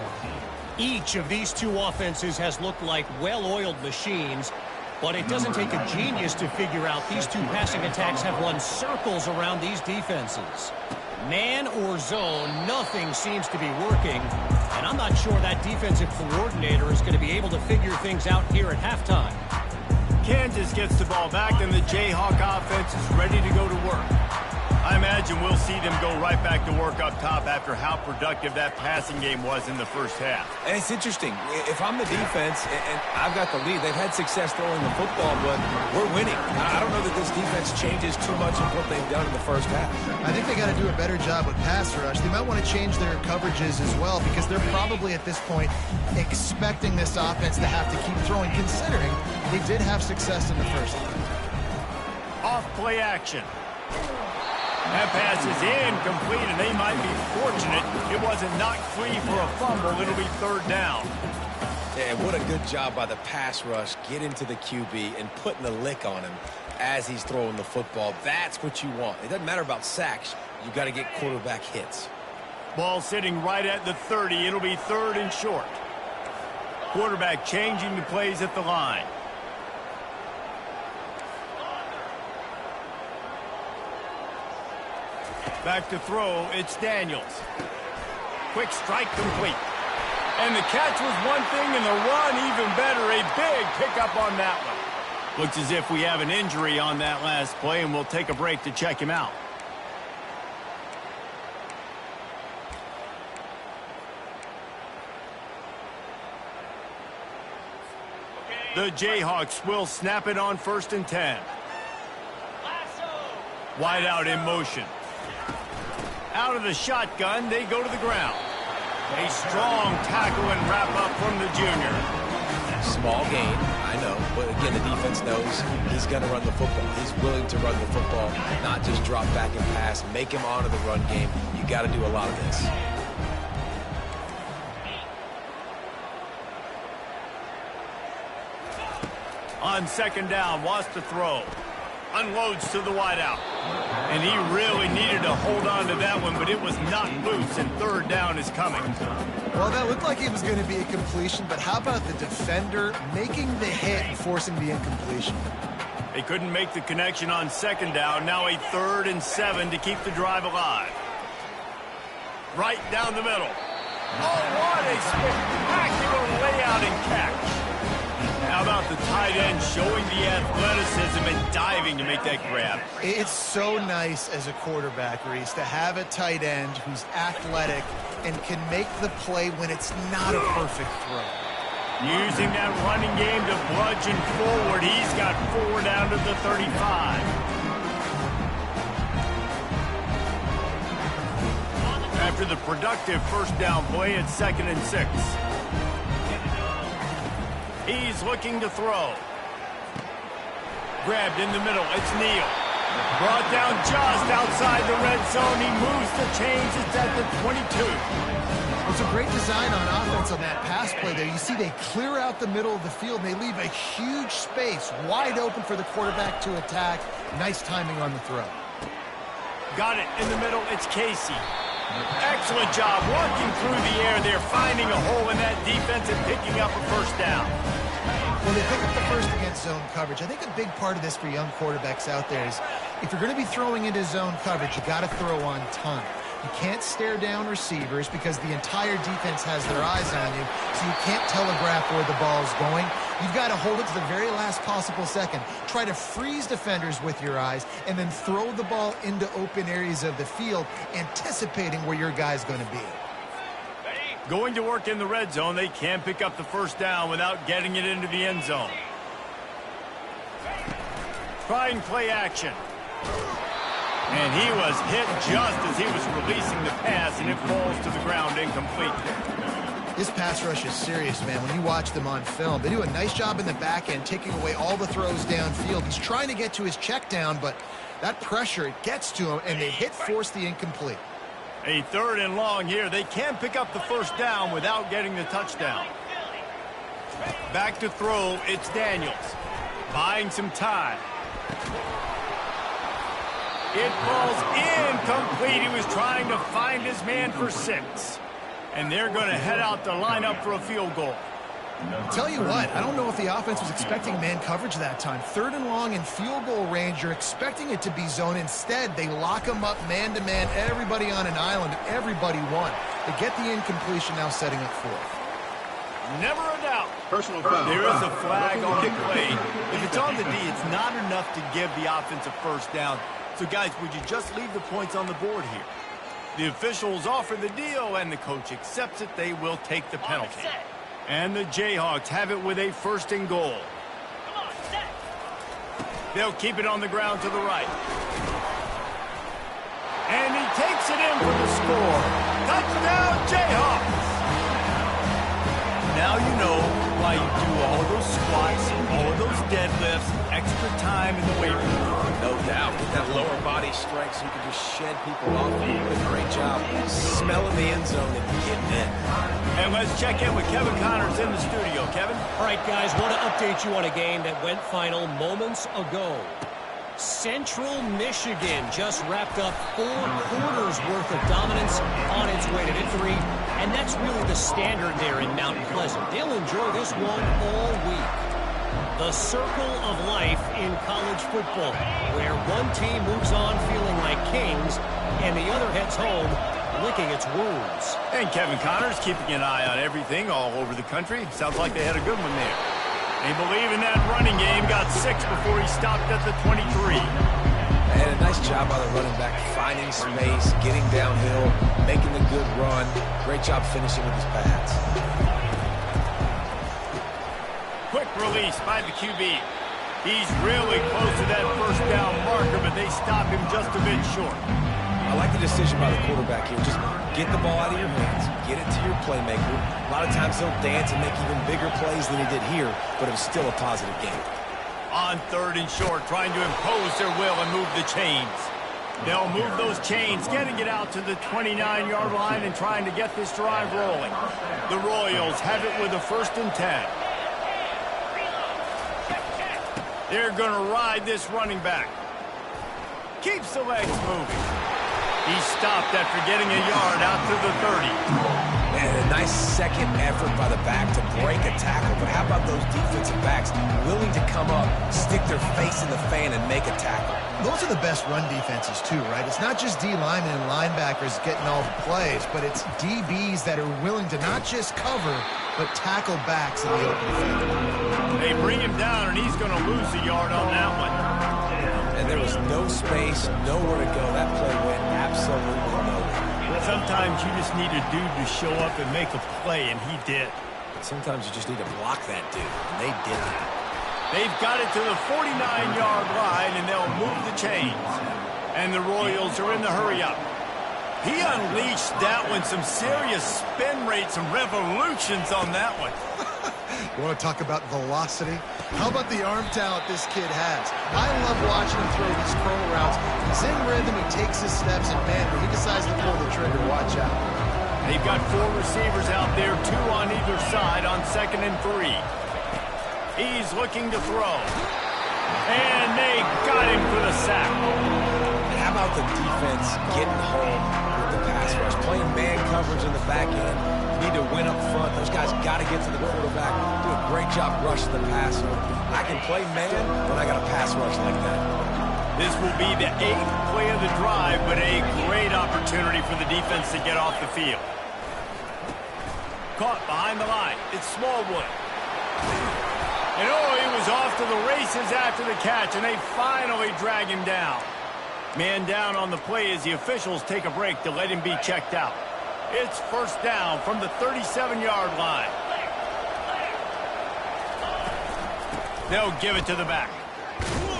Each of these two offenses has looked like well-oiled machines, but it doesn't take a genius to figure out these two passing attacks have run circles around these defenses. Man or zone, nothing seems to be working, and I'm not sure that defensive coordinator is going to be able to figure things out here at halftime. Kansas gets the ball back, and the Jayhawk offense is ready to go to work. I imagine we'll see them go right back to work up top after how productive that passing game was in the first half. And it's interesting. If I'm the defense and I've got the lead, they've had success throwing the football, but we're winning. I don't know that this defense changes too much of what they've done in the first half. I think they got to do a better job with pass rush. They might want to change their coverages as well, because they're probably at this point expecting this offense to have to keep throwing, considering they did have success in the first half. Off play action. That pass is incomplete, and they might be fortunate it wasn't knocked free for a fumble. It'll be third down. Yeah, what a good job by the pass rush. Get into the QB and putting the lick on him as he's throwing the football. That's what you want. It doesn't matter about sacks. You got to get quarterback hits. Ball sitting right at the 30. It'll be third and short. Quarterback changing the plays at the line. Back to throw, it's Daniels. Quick strike complete. And the catch was one thing, and the run even better. A big pickup on that one. Looks as if we have an injury on that last play, and we'll take a break to check him out. The Jayhawks will snap it on 1st and 10. Wide out in motion. Out of the shotgun, they go to the ground. A strong tackle and wrap up from the junior. Small gain, I know, but again, the defense knows he's going to run the football. He's willing to run the football, not just drop back and pass, make him honor the run game. You got to do a lot of this. On 2nd down, wants to throw. Unloads to the wideout. And he really needed to hold on to that one, but it was not loose, and 3rd down is coming. Well, that looked like it was going to be a completion, but how about the defender making the hit and forcing the incompletion? They couldn't make the connection on 2nd down. Now a 3rd and 7 to keep the drive alive. Right down the middle. Oh, what a spectacular layout and catch. How about the tight end showing the athleticism and diving to make that grab? It's so nice as a quarterback, Reese, to have a tight end who's athletic and can make the play when it's not a perfect throw. Using that running game to bludgeon forward. He's got 4 down to the 35. After the productive 1st down play, it's 2nd and 6. He's looking to throw. Grabbed in the middle. It's Neal. Brought down just outside the red zone. He moves the chains. It's at the 22. It's a great design on offense on that pass play there. You see they clear out the middle of the field, and they leave a huge space wide open for the quarterback to attack. Nice timing on the throw. Got it in the middle. It's Casey. Excellent job walking through the air there, finding a hole in that defense and picking up a 1st down. Well, they pick up the first against zone coverage. I think a big part of this for young quarterbacks out there is if you're going to be throwing into zone coverage, you got to throw on time. You can't stare down receivers because the entire defense has their eyes on you, so you can't telegraph where the ball is going. You've got to hold it to the very last possible second. Try to freeze defenders with your eyes and then throw the ball into open areas of the field, anticipating where your guy's going to be. Going to work in the red zone, they can pick up the first down without getting it into the end zone. Trying play action. And he was hit just as he was releasing the pass, and it falls to the ground incomplete. This pass rush is serious, man. When you watch them on film, they do a nice job in the back end, taking away all the throws downfield. He's trying to get to his check down, but that pressure, it gets to him, and they force the incomplete. A 3rd and long here. They can pick up the first down without getting the touchdown. Back to throw, it's Daniels. Buying some time. It falls incomplete. He was trying to find his man for 6. And they're going to head out to line up for a field goal. Tell you what, I don't know if the offense was expecting man coverage that time. 3rd and long in field goal range, you're expecting it to be zone. Instead, they lock them up man-to-man, everybody on an island, everybody won. They get the incompletion, now setting up 4th. Never a doubt. Personal foul. There is a flag on the play. If it's on the D, it's not enough to give the offense a first down. So, guys, would you just leave the points on the board here? The officials offer the deal, and the coach accepts it. They will take the penalty. And the Jayhawks have it with a 1st and goal. They'll keep it on the ground to the right. And he takes it in for the score. Touchdown, Jayhawks! Now you know why you do all those squats, all those deadlifts, extra time in the weight room. No doubt. With that lower body strength, so you can just shed people off. You did a great job smelling the end zone and getting in. And let's check in with Kevin Connors in the studio. Kevin? All right, guys, want to update you on a game that went final moments ago. Central Michigan just wrapped up 4 quarters worth of dominance on its way to victory, and that's really the standard there in Mount Pleasant. They'll enjoy this one all week. The circle of life in college football, where one team moves on feeling like kings, and the other heads home licking its wounds. And Kevin Connors keeping an eye on everything all over the country. Sounds like they had a good one there. They believe in that running game. Got 6 before he stopped at the 23. And a nice job by the running back, finding space, getting downhill, making the good run. Great job finishing with his pads. Quick release by the QB. He's really close to that first down marker, but they stop him just a bit short. I like the decision by the quarterback here. Just get the ball out of your hands, get it to your playmaker. A lot of times he'll dance and make even bigger plays than he did here, but it was still a positive game. On 3rd and short, trying to impose their will and move the chains. They'll move those chains, getting it out to the 29-yard line and trying to get this drive rolling. The Royals have it with a 1st and 10. They're going to ride this running back. Keeps the legs moving. He stopped after getting a yard out to the 30. And a nice second effort by the back to break a tackle. But how about those defensive backs willing to come up, stick their face in the fan, and make a tackle? Those are the best run defenses, too, right? It's not just D linemen and linebackers getting all the plays, but it's DBs that are willing to not just cover, but tackle backs in the open field. They bring him down, and he's going to lose a yard on that one. And there was no space, nowhere to go. That play went absolutely nowhere. Sometimes you just need a dude to show up and make a play, and he did. Sometimes you just need to block that dude, and they did that. They've got it to the 49-yard line, and they'll move the chains. And the Royals are in the hurry-up. He unleashed that one, some serious spin rates, some revolutions on that one. You want to talk about velocity? How about the arm talent this kid has? I love watching him throw these curl routes. He's in rhythm, he takes his steps, and man, when he decides to pull the trigger, watch out. They've got 4 receivers out there, 2 on either side on 2nd and 3. He's looking to throw. And they got him for the sack. And how about the defense getting home with the pass rush? Playing man coverage in the back end. You need to win up front. Those guys got to get to the quarterback. Do a great job rushing the passer. I can play man, but I got a pass rush like that. This will be the 8th play of the drive, but a great opportunity for the defense to get off the field. Caught behind the line. It's Smallwood. And he was off to the races after the catch, and they finally drag him down. Man down on the play as the officials take a break to let him be checked out. It's first down from the 37-yard line. They'll give it to the back.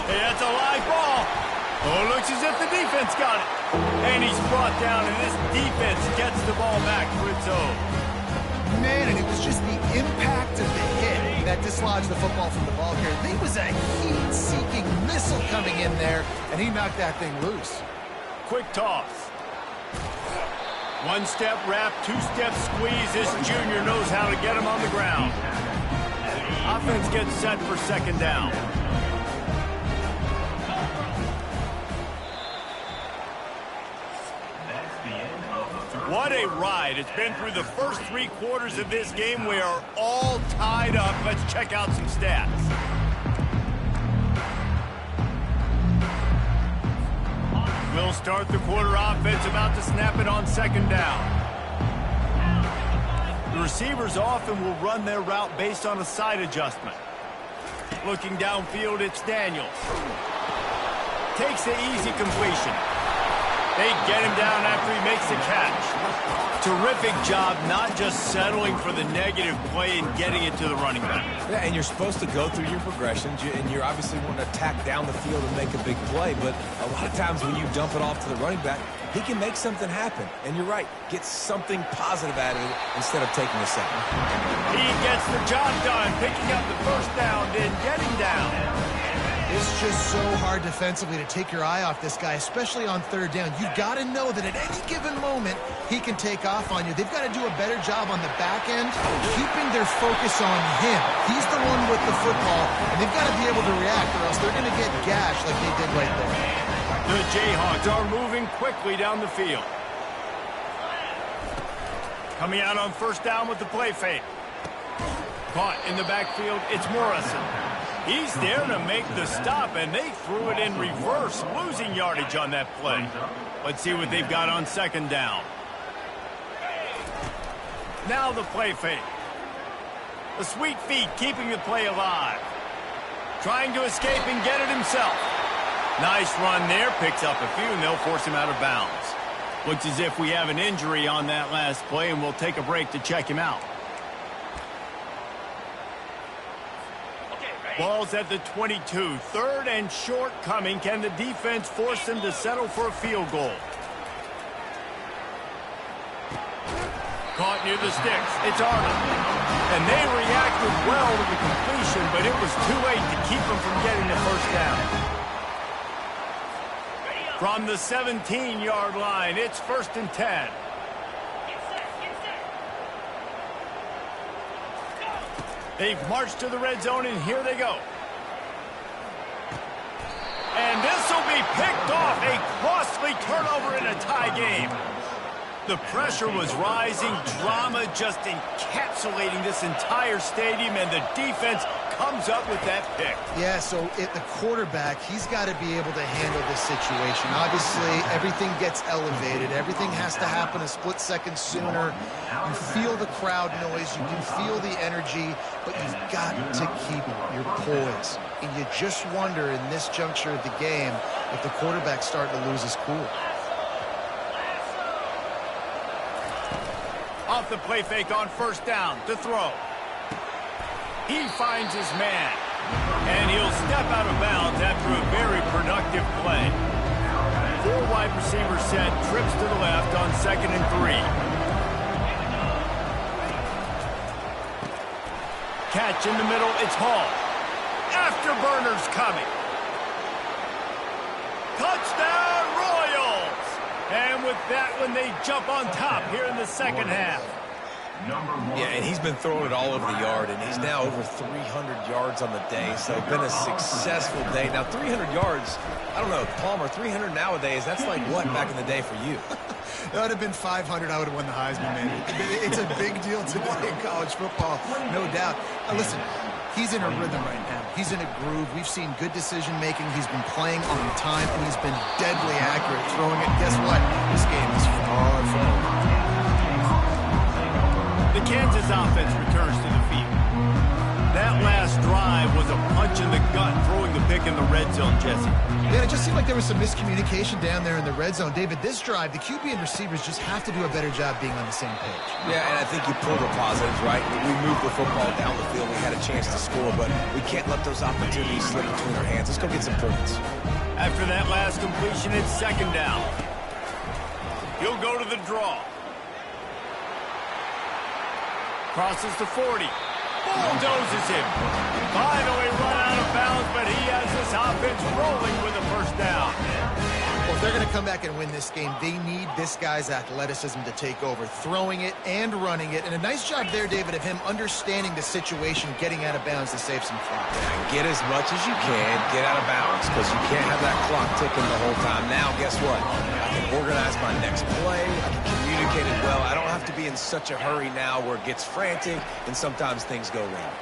Hey, that's a live ball. Oh, looks as if the defense got it. And he's brought down, and this defense gets the ball back for its own. Man, and it was just the impact of the hit that dislodged the football from the ball carrier. There was a heat-seeking missile coming in there, and he knocked that thing loose. Quick toss. One-step wrap, two-step squeeze. This junior knows how to get him on the ground. Offense gets set for second down. What a ride. It's been through the first 3 quarters of this game. We are all tied up. Let's check out some stats. We'll start the quarter offense, about to snap it on second down. The receivers often will run their route based on a side adjustment. Looking downfield, it's Daniels. Takes the easy completion. They get him down after he makes the catch. Terrific job not just settling for the negative play and getting it to the running back. Yeah, and you're supposed to go through your progressions, and you're obviously wanting to attack down the field and make a big play, but a lot of times when you dump it off to the running back, he can make something happen. And you're right, get something positive out of it instead of taking a sack. He gets the job done, picking up the first down, then getting down. It's just so hard defensively to take your eye off this guy, especially on third down. You've got to know that at any given moment, he can take off on you. They've got to do a better job on the back end, keeping their focus on him. He's the one with the football, and they've got to be able to react, or else they're going to get gashed like they did right there. The Jayhawks are moving quickly down the field. Coming out on first down with the play fake. Caught in the backfield, it's Morrison. He's there to make the stop, and they threw it in reverse, losing yardage on that play. Let's see what they've got on second down. Now the play fake. The sweet feet keeping the play alive. Trying to escape and get it himself. Nice run there, picks up a few, and they'll force him out of bounds. Looks as if we have an injury on that last play, and we'll take a break to check him out. Ball's at the 22. Third and short coming. Can the defense force them to settle for a field goal? Caught near the sticks. It's Arnold. And they reacted well to the completion, but it was too late to keep them from getting the first down. From the 17-yard line, it's first and 10. They've marched to the red zone, and here they go. And this will be picked off. A costly turnover in a tie game. The pressure was rising. Drama just encapsulating this entire stadium, and the defense comes up with that pick. Yeah, so at the quarterback, he's got to be able to handle this situation. Obviously, everything gets elevated. Everything has to happen a split second sooner. You feel the crowd noise. You can feel the energy, but you've got to keep your poise. And you just wonder in this juncture of the game if the quarterback's starting to lose his cool. Off the play fake on first down to throw. He finds his man, and he'll step out of bounds after a very productive play. 4 wide receivers set, trips to the left on second and 3. Catch in the middle, it's Hall. Afterburners coming. Touchdown Royals! And with that one, they jump on top here in the second half. Yeah, and he's been throwing it all over the yard, and he's now over 300 yards on the day, so it's been a successful day. Now, 300 yards, I don't know, Palmer, 300 nowadays, that's like what back in the day for you? That would have been 500. I would have won the Heisman, man. It's a big deal today in college football, no doubt. Listen, He's in a rhythm right now. He's in a groove. We've seen good decision-making. He's been playing on time, and he's been deadly accurate throwing it. Guess what? This game is far from over. The Kansas offense returns to the field. That last drive was a punch in the gut, throwing the pick in the red zone, Jesse. Yeah, it just seemed like there was some miscommunication down there in the red zone. David, this drive, the QB and receivers just have to do a better job being on the same page. Yeah, and I think you pulled the positives, right? We moved the football down the field. We had a chance to score, but we can't let those opportunities slip between our hands. Let's go get some points. After that last completion, it's second down. He'll go to the draw. Crosses the 40. Bulldozes him. Finally run out of bounds, but he has this offense rolling with a first down. Well, if they're going to come back and win this game, they need this guy's athleticism to take over, throwing it and running it. And a nice job there, David, of him understanding the situation, getting out of bounds to save some clock. Get as much as you can, get out of bounds, because you can't have that clock ticking the whole time. Now, guess what? I can organize my next play. I can communicate it well. I don't have to be in such a hurry now where it gets frantic and sometimes things go wrong.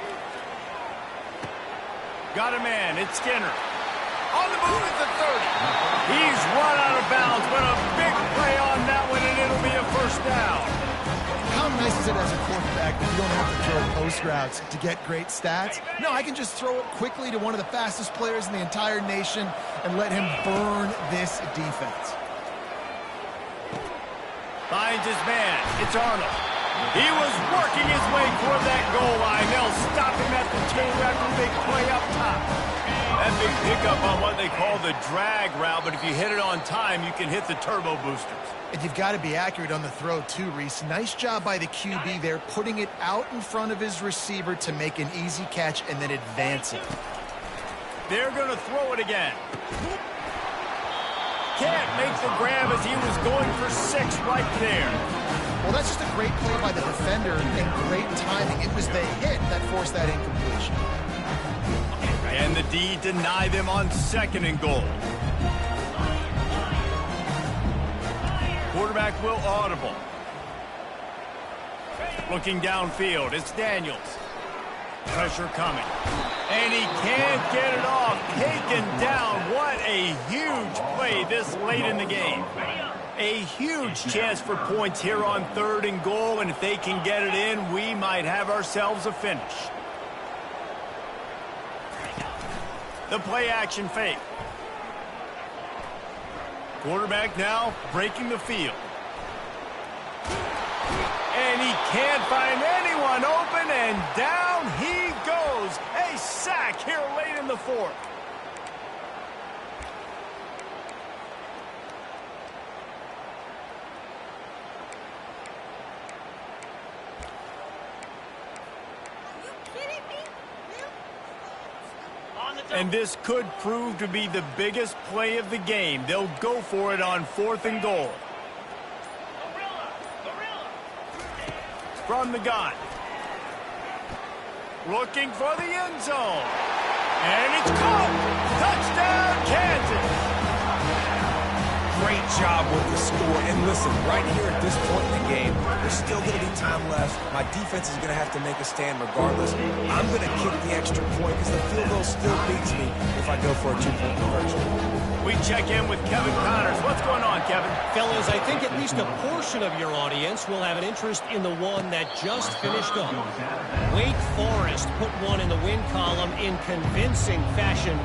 Got a man. It's Skinner. On the move at the 30. He's run out of bounds, but a big play on that one, and it'll be a first down. How nice is it as a quarterback that you don't have to throw post routes to get great stats? No, I can just throw it quickly to one of the fastest players in the entire nation and let him burn this defense. Finds his man. It's Arnold. He was working his way toward that goal line. They'll stop him at the 2 after a big play up top. That big pickup on what they call the drag route, but if you hit it on time, you can hit the turbo boosters. And you've got to be accurate on the throw too, Reese. Nice job by the QB there, putting it out in front of his receiver to make an easy catch and then advance it. They're going to throw it again. Can't make the grab as he was going for 6 right there. Well, that's just a great play by the defender and great timing. It was the hit that forced that incompletion. And the D denied them on 2nd and goal. Quarterback will audible. Looking downfield, it's Daniels. Pressure coming. And he can't get it off. Taken down. What a huge play this late in the game. A huge chance for points here on 3rd and goal, and if they can get it in, we might have ourselves a finish. The play action fake. Quarterback now breaking the field. And he can't find anyone open, and down he goes. A sack here late in the 4th. And this could prove to be the biggest play of the game. They'll go for it on 4th and goal. From the gun. Looking for the end zone. And it's caught. Touchdown, Kansas. Great job with the score. And listen, right here at this point in the game, there's still going to be time left. My defense is going to have to make a stand regardless. I'm going to kick the extra point because the field goal still beats me if I go for a 2-point conversion. We check in with Kevin Connors. What's going on, Kevin? Fellas, I think at least a portion of your audience will have an interest in the one that just finished up. Wake Forest put one in the win column in convincing fashion.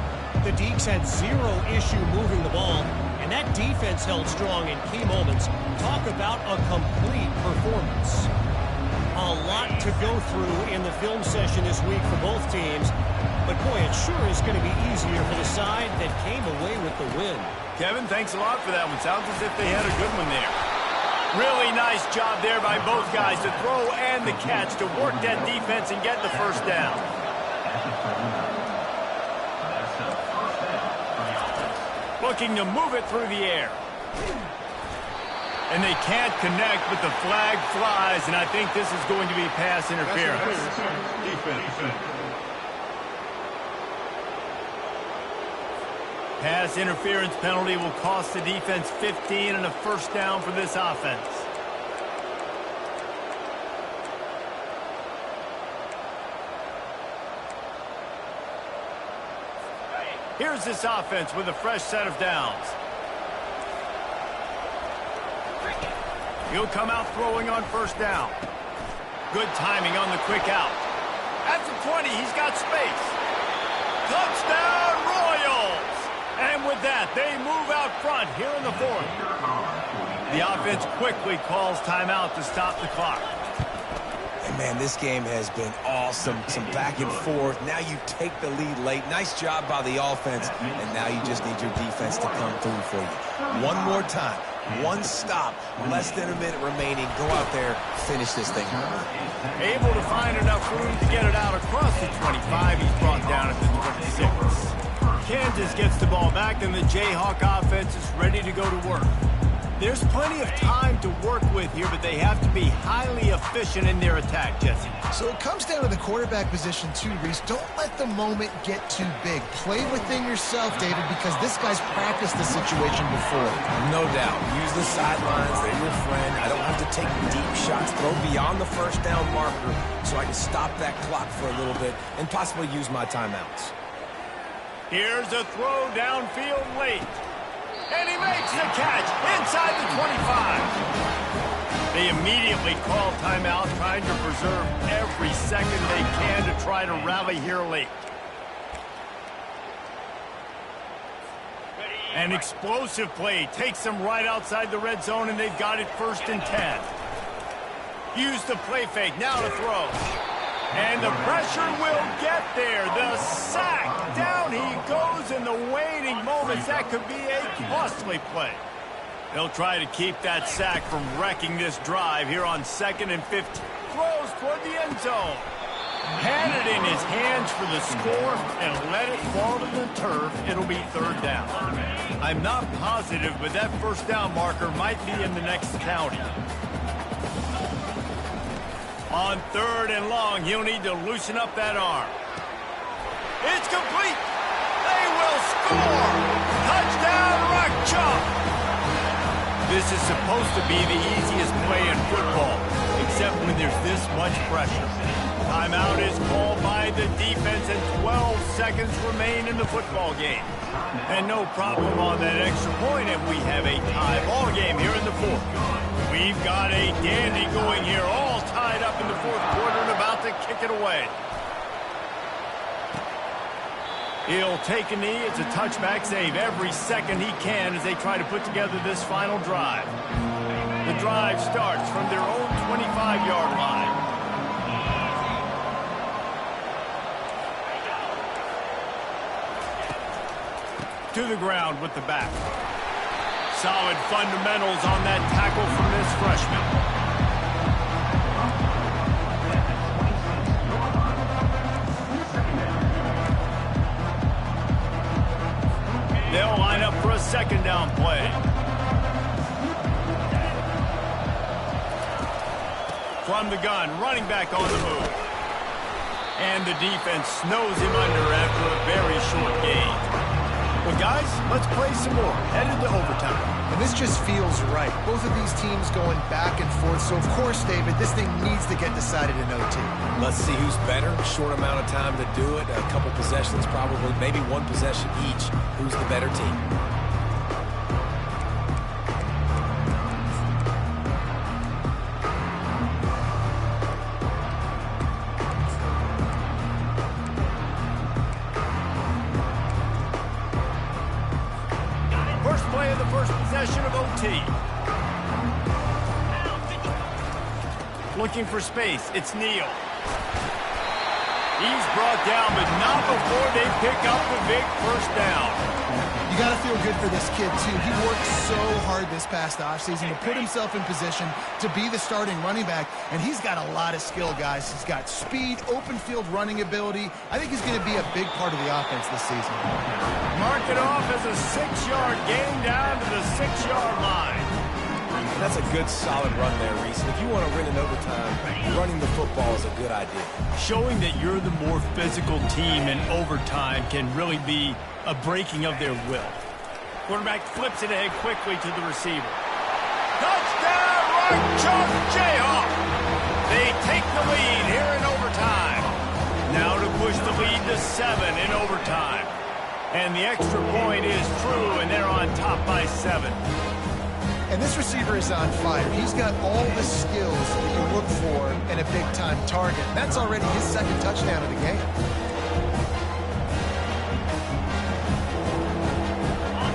The Deacs had 0 issue moving the ball, and that defense held strong in key moments. Talk about a complete performance. A lot to go through in the film session this week for both teams, but boy, it sure is going to be easier for the side that came away with the win. Kevin, thanks a lot for that one. Sounds as if they had a good one there. Really nice job there by both guys to throw and the catch to work that defense and get the first down. Looking to move it through the air. And they can't connect, but the flag flies, and I think this is going to be pass interference. Pass interference penalty will cost the defense 15 and a first down for this offense. Here's this offense with a fresh set of downs. He'll come out throwing on first down. Good timing on the quick out. At the 20, he's got space. Touchdown, Royals! And with that, they move out front here in the fourth. The offense quickly calls timeout to stop the clock. And man, this game has been awesome. Some back and forth. Now you take the lead late. Nice job by the offense. And now you just need your defense to come through for you. One more time. One stop. Less than a minute remaining. Go out there. Finish this thing. Able to find enough room to get it out across the 25. He's brought down at the 26. Kansas gets the ball back, and the Jayhawk offense is ready to go to work. There's plenty of time to work with here, but they have to be highly efficient in their attack, Jesse. So it comes down to the quarterback position too, Reese. Don't let the moment get too big. Play within yourself, David, because this guy's practiced the situation before. No doubt. Use the sidelines. They're your friend. I don't have to take deep shots. Throw beyond the first down marker so I can stop that clock for a little bit and possibly use my timeouts. Here's a throw downfield late. And he makes the catch inside the 25. They immediately call timeout, trying to preserve every second they can to try to rally here late. An explosive play takes them right outside the red zone, and they've got it 1st and 10. Use the play fake, now to throw. And the pressure will get there. The sack. Down he goes in the waiting moments. That could be a costly play. They'll try to keep that sack from wrecking this drive here on 2nd and 15. Throws toward the end zone. Had it in his hands for the score and let it fall to the turf. It'll be 3rd down. I'm not positive, but that 1st down marker might be in the next county. On 3rd and long, he'll need to loosen up that arm. It's complete. They will score. Touchdown, Rock Chalk. This is supposed to be the easiest play in football, except when there's this much pressure. Timeout is called by the defense, and 12 seconds remain in the football game. And no problem on that extra point, and we have a tie ball game here in the 4th. We've got a dandy going here, all tied up in the 4th quarter and about to kick it away. He'll take a knee. It's a touchback save every second he can as they try to put together this final drive. The drive starts from their own 25-yard line. To the ground with the back. Solid fundamentals on that tackle from this freshman. They'll line up for a 2nd down play. From the gun, running back on the move. And the defense snows him under after a very short gain. Well, guys, let's play some more. Headed to overtime. And this just feels right. Both of these teams going back and forth. So, of course, David, this thing needs to get decided in OT. Let's see who's better. Short amount of time to do it. A couple possessions probably. Maybe one possession each. Who's the better team? Of OT. Looking for space. It's Neal. He's brought down, but not before they pick up the big 1st down. You got to feel good for this kid, too. He worked so hard this past offseason to put himself in position to be the starting running back, and he's got a lot of skill, guys. He's got speed, open field running ability. I think he's going to be a big part of the offense this season. Mark it off as a 6-yard gain down to the 6-yard line. That's a good, solid run there, Reese. And if you want to win in overtime, running the football is a good idea. Showing that you're the more physical team in overtime can really be a breaking of their will. Quarterback flips it ahead quickly to the receiver. Touchdown, Rock Chalk Jayhawk! They take the lead here in overtime. Now to push the lead to 7 in overtime. And the extra point is true, and they're on top by 7. And this receiver is on fire. He's got all the skills that you look for in a big-time target. And that's already his second touchdown of the game.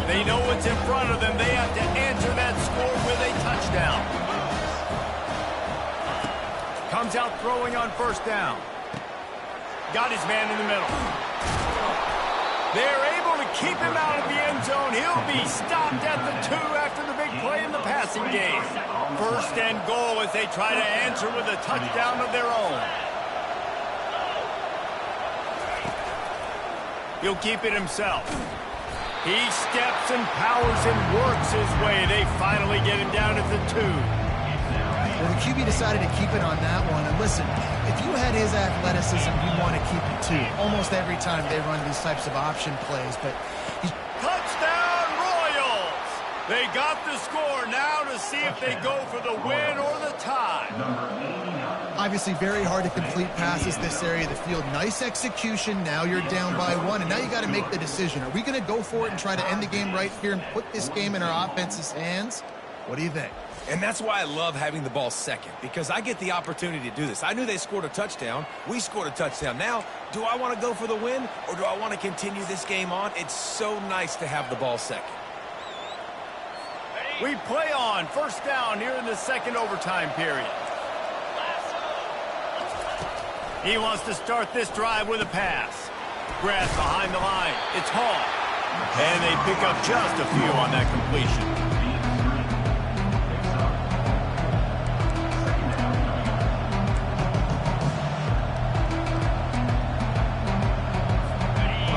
They know what's in front of them. They have to answer that score with a touchdown. Comes out throwing on first down. Got his man in the middle. They're able to keep him out of the end zone. He'll be stopped at the 2 after the big play in the passing game. First and goal as they try to answer with a touchdown of their own. He'll keep it himself. He steps and powers and works his way. They finally get him down at the 2. Well, the QB decided to keep it on that one. And listen, if you had his athleticism, you want to keep it too. Almost every time they run these types of option plays. But he's... Touchdown Royals! They got the score. Now to see if they go for the win or the tie. Obviously very hard to complete passes this area of the field. Nice execution. Now you're down by 1. And now you got to make the decision. Are we going to go for it and try to end the game right here and put this game in our offense's hands? What do you think? And that's why I love having the ball second, because I get the opportunity to do this. I knew they scored a touchdown. We scored a touchdown. Now, do I want to go for the win, or do I want to continue this game on? It's so nice to have the ball second. We play on first down here in the second overtime period. He wants to start this drive with a pass. Grass behind the line. It's Hall. And they pick up just a few on that completion.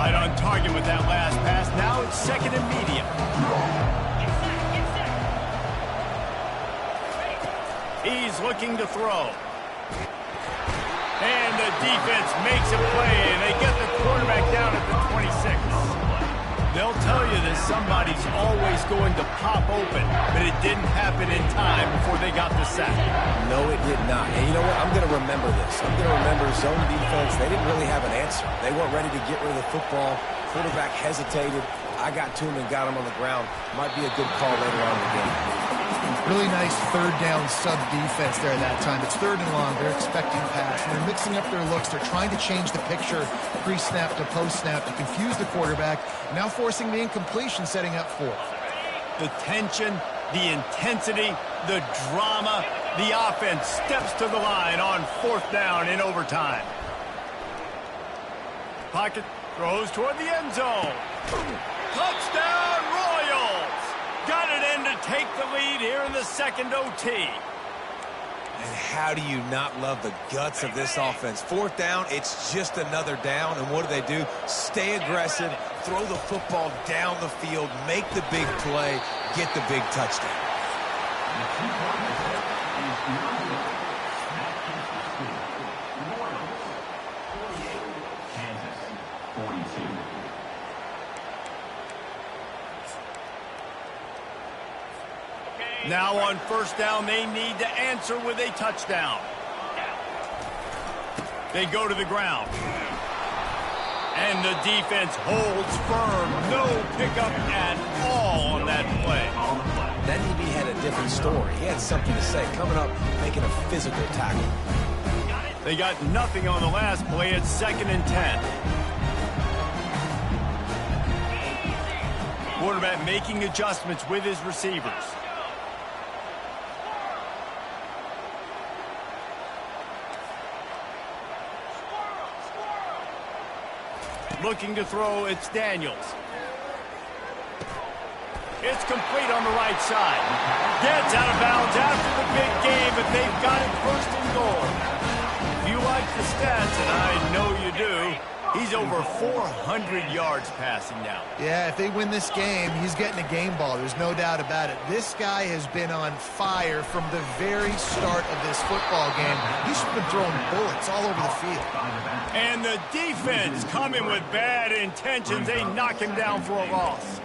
Right on target with that last pass. Now it's second and medium. He's looking to throw. And the defense makes a play, and they get the quarterback down at the 26. They'll tell you that somebody's always going to pop open, but it didn't happen in time before they got the sack. No, it did not. And you know what? I'm going to remember this. I'm going to remember zone defense. They didn't really have an answer. They weren't ready to get rid of the football. Quarterback hesitated. I got to him and got him on the ground. Might be a good call later on in the game. Really nice third down sub defense there that time. It's third and long. They're expecting pass. And they're mixing up their looks. They're trying to change the picture pre-snap to post-snap to confuse the quarterback. Now forcing the incompletion, setting up fourth. The tension, the intensity, the drama. The offense steps to the line on fourth down in overtime. Pocket throws toward the end zone. Touchdown Royals! Got it in to take the lead here in the second OT. And how do you not love the guts of this offense? Fourth down, it's just another down. And what do? Stay aggressive, throw the football down the field, make the big play, get the big touchdown. Now on first down, they need to answer with a touchdown. They go to the ground. And the defense holds firm. No pickup at all on that play. Then he had a different story. He had something to say. Coming up, making a physical tackle. They got nothing on the last play. It's second and 10. Quarterback making adjustments with his receivers. Looking to throw, it's Daniels. It's complete on the right side. Gets out of bounds after the big game, but they've got it first and goal. If you like the stats, and I know you do, he's over 400 yards passing now. Yeah, if they win this game, he's getting a game ball. There's no doubt about it. This guy has been on fire from the very start of this football game. He's been throwing bullets all over the field. And the defense coming with bad intentions. They knock him down for a loss.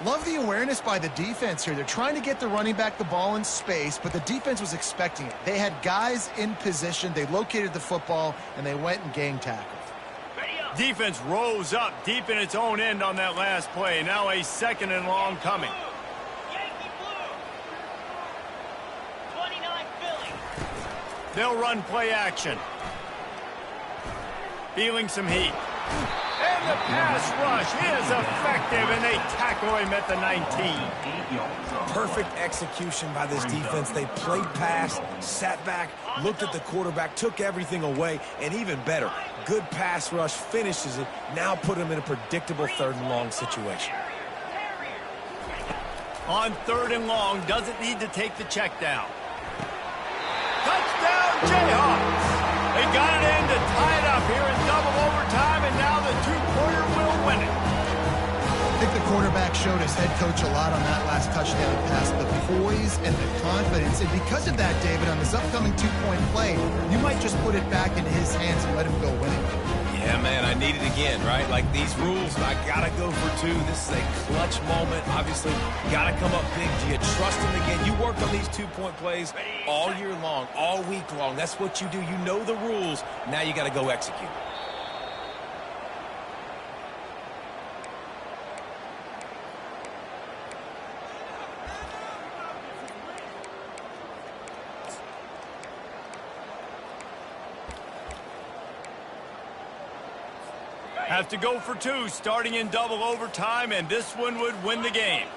Love the awareness by the defense here. They're trying to get the running back the ball in space, but the defense was expecting it. They had guys in position. They located the football, and they went and gang tackled. Ready up. Defense rose up deep in its own end on that last play. Now a 2nd and long coming. Yankee blue. 29 Philly. They'll run play action. Feeling some heat. And the pass rush is effective, and they tackle him at the 19. Perfect execution by this defense. They played pass, sat back, looked at the quarterback, took everything away, and even better, good pass rush, finishes it, now put him in a predictable 3rd and long situation. On 3rd and long, doesn't need to take the check down. Touchdown, Jayhawks! They got it in to tie it up here in double overtime, and now the 2-pointer will win it. I think the quarterback showed his head coach a lot on that last touchdown pass, the poise and the confidence. And because of that, David, on this upcoming 2-point play, you might just put it back into his hands and let him go win it. Yeah, man, I need it again, right? Like these rules, I got to go for 2. This is a clutch moment. Obviously, got to come up big. Do you trust him again? You worked on these 2-point plays all year long, all week long. That's what you do. You know the rules. Now you got to go execute. Have to go for 2, starting in double overtime, and this one would win the game.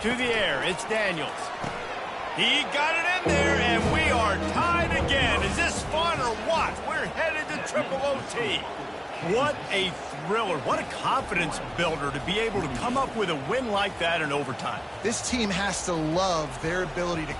To the air, it's Daniels. He got it in there, and we are tied again. Is this fun or what? We're headed to triple OT. What a thriller. What a confidence builder to be able to come up with a win like that in overtime. This team has to love their ability to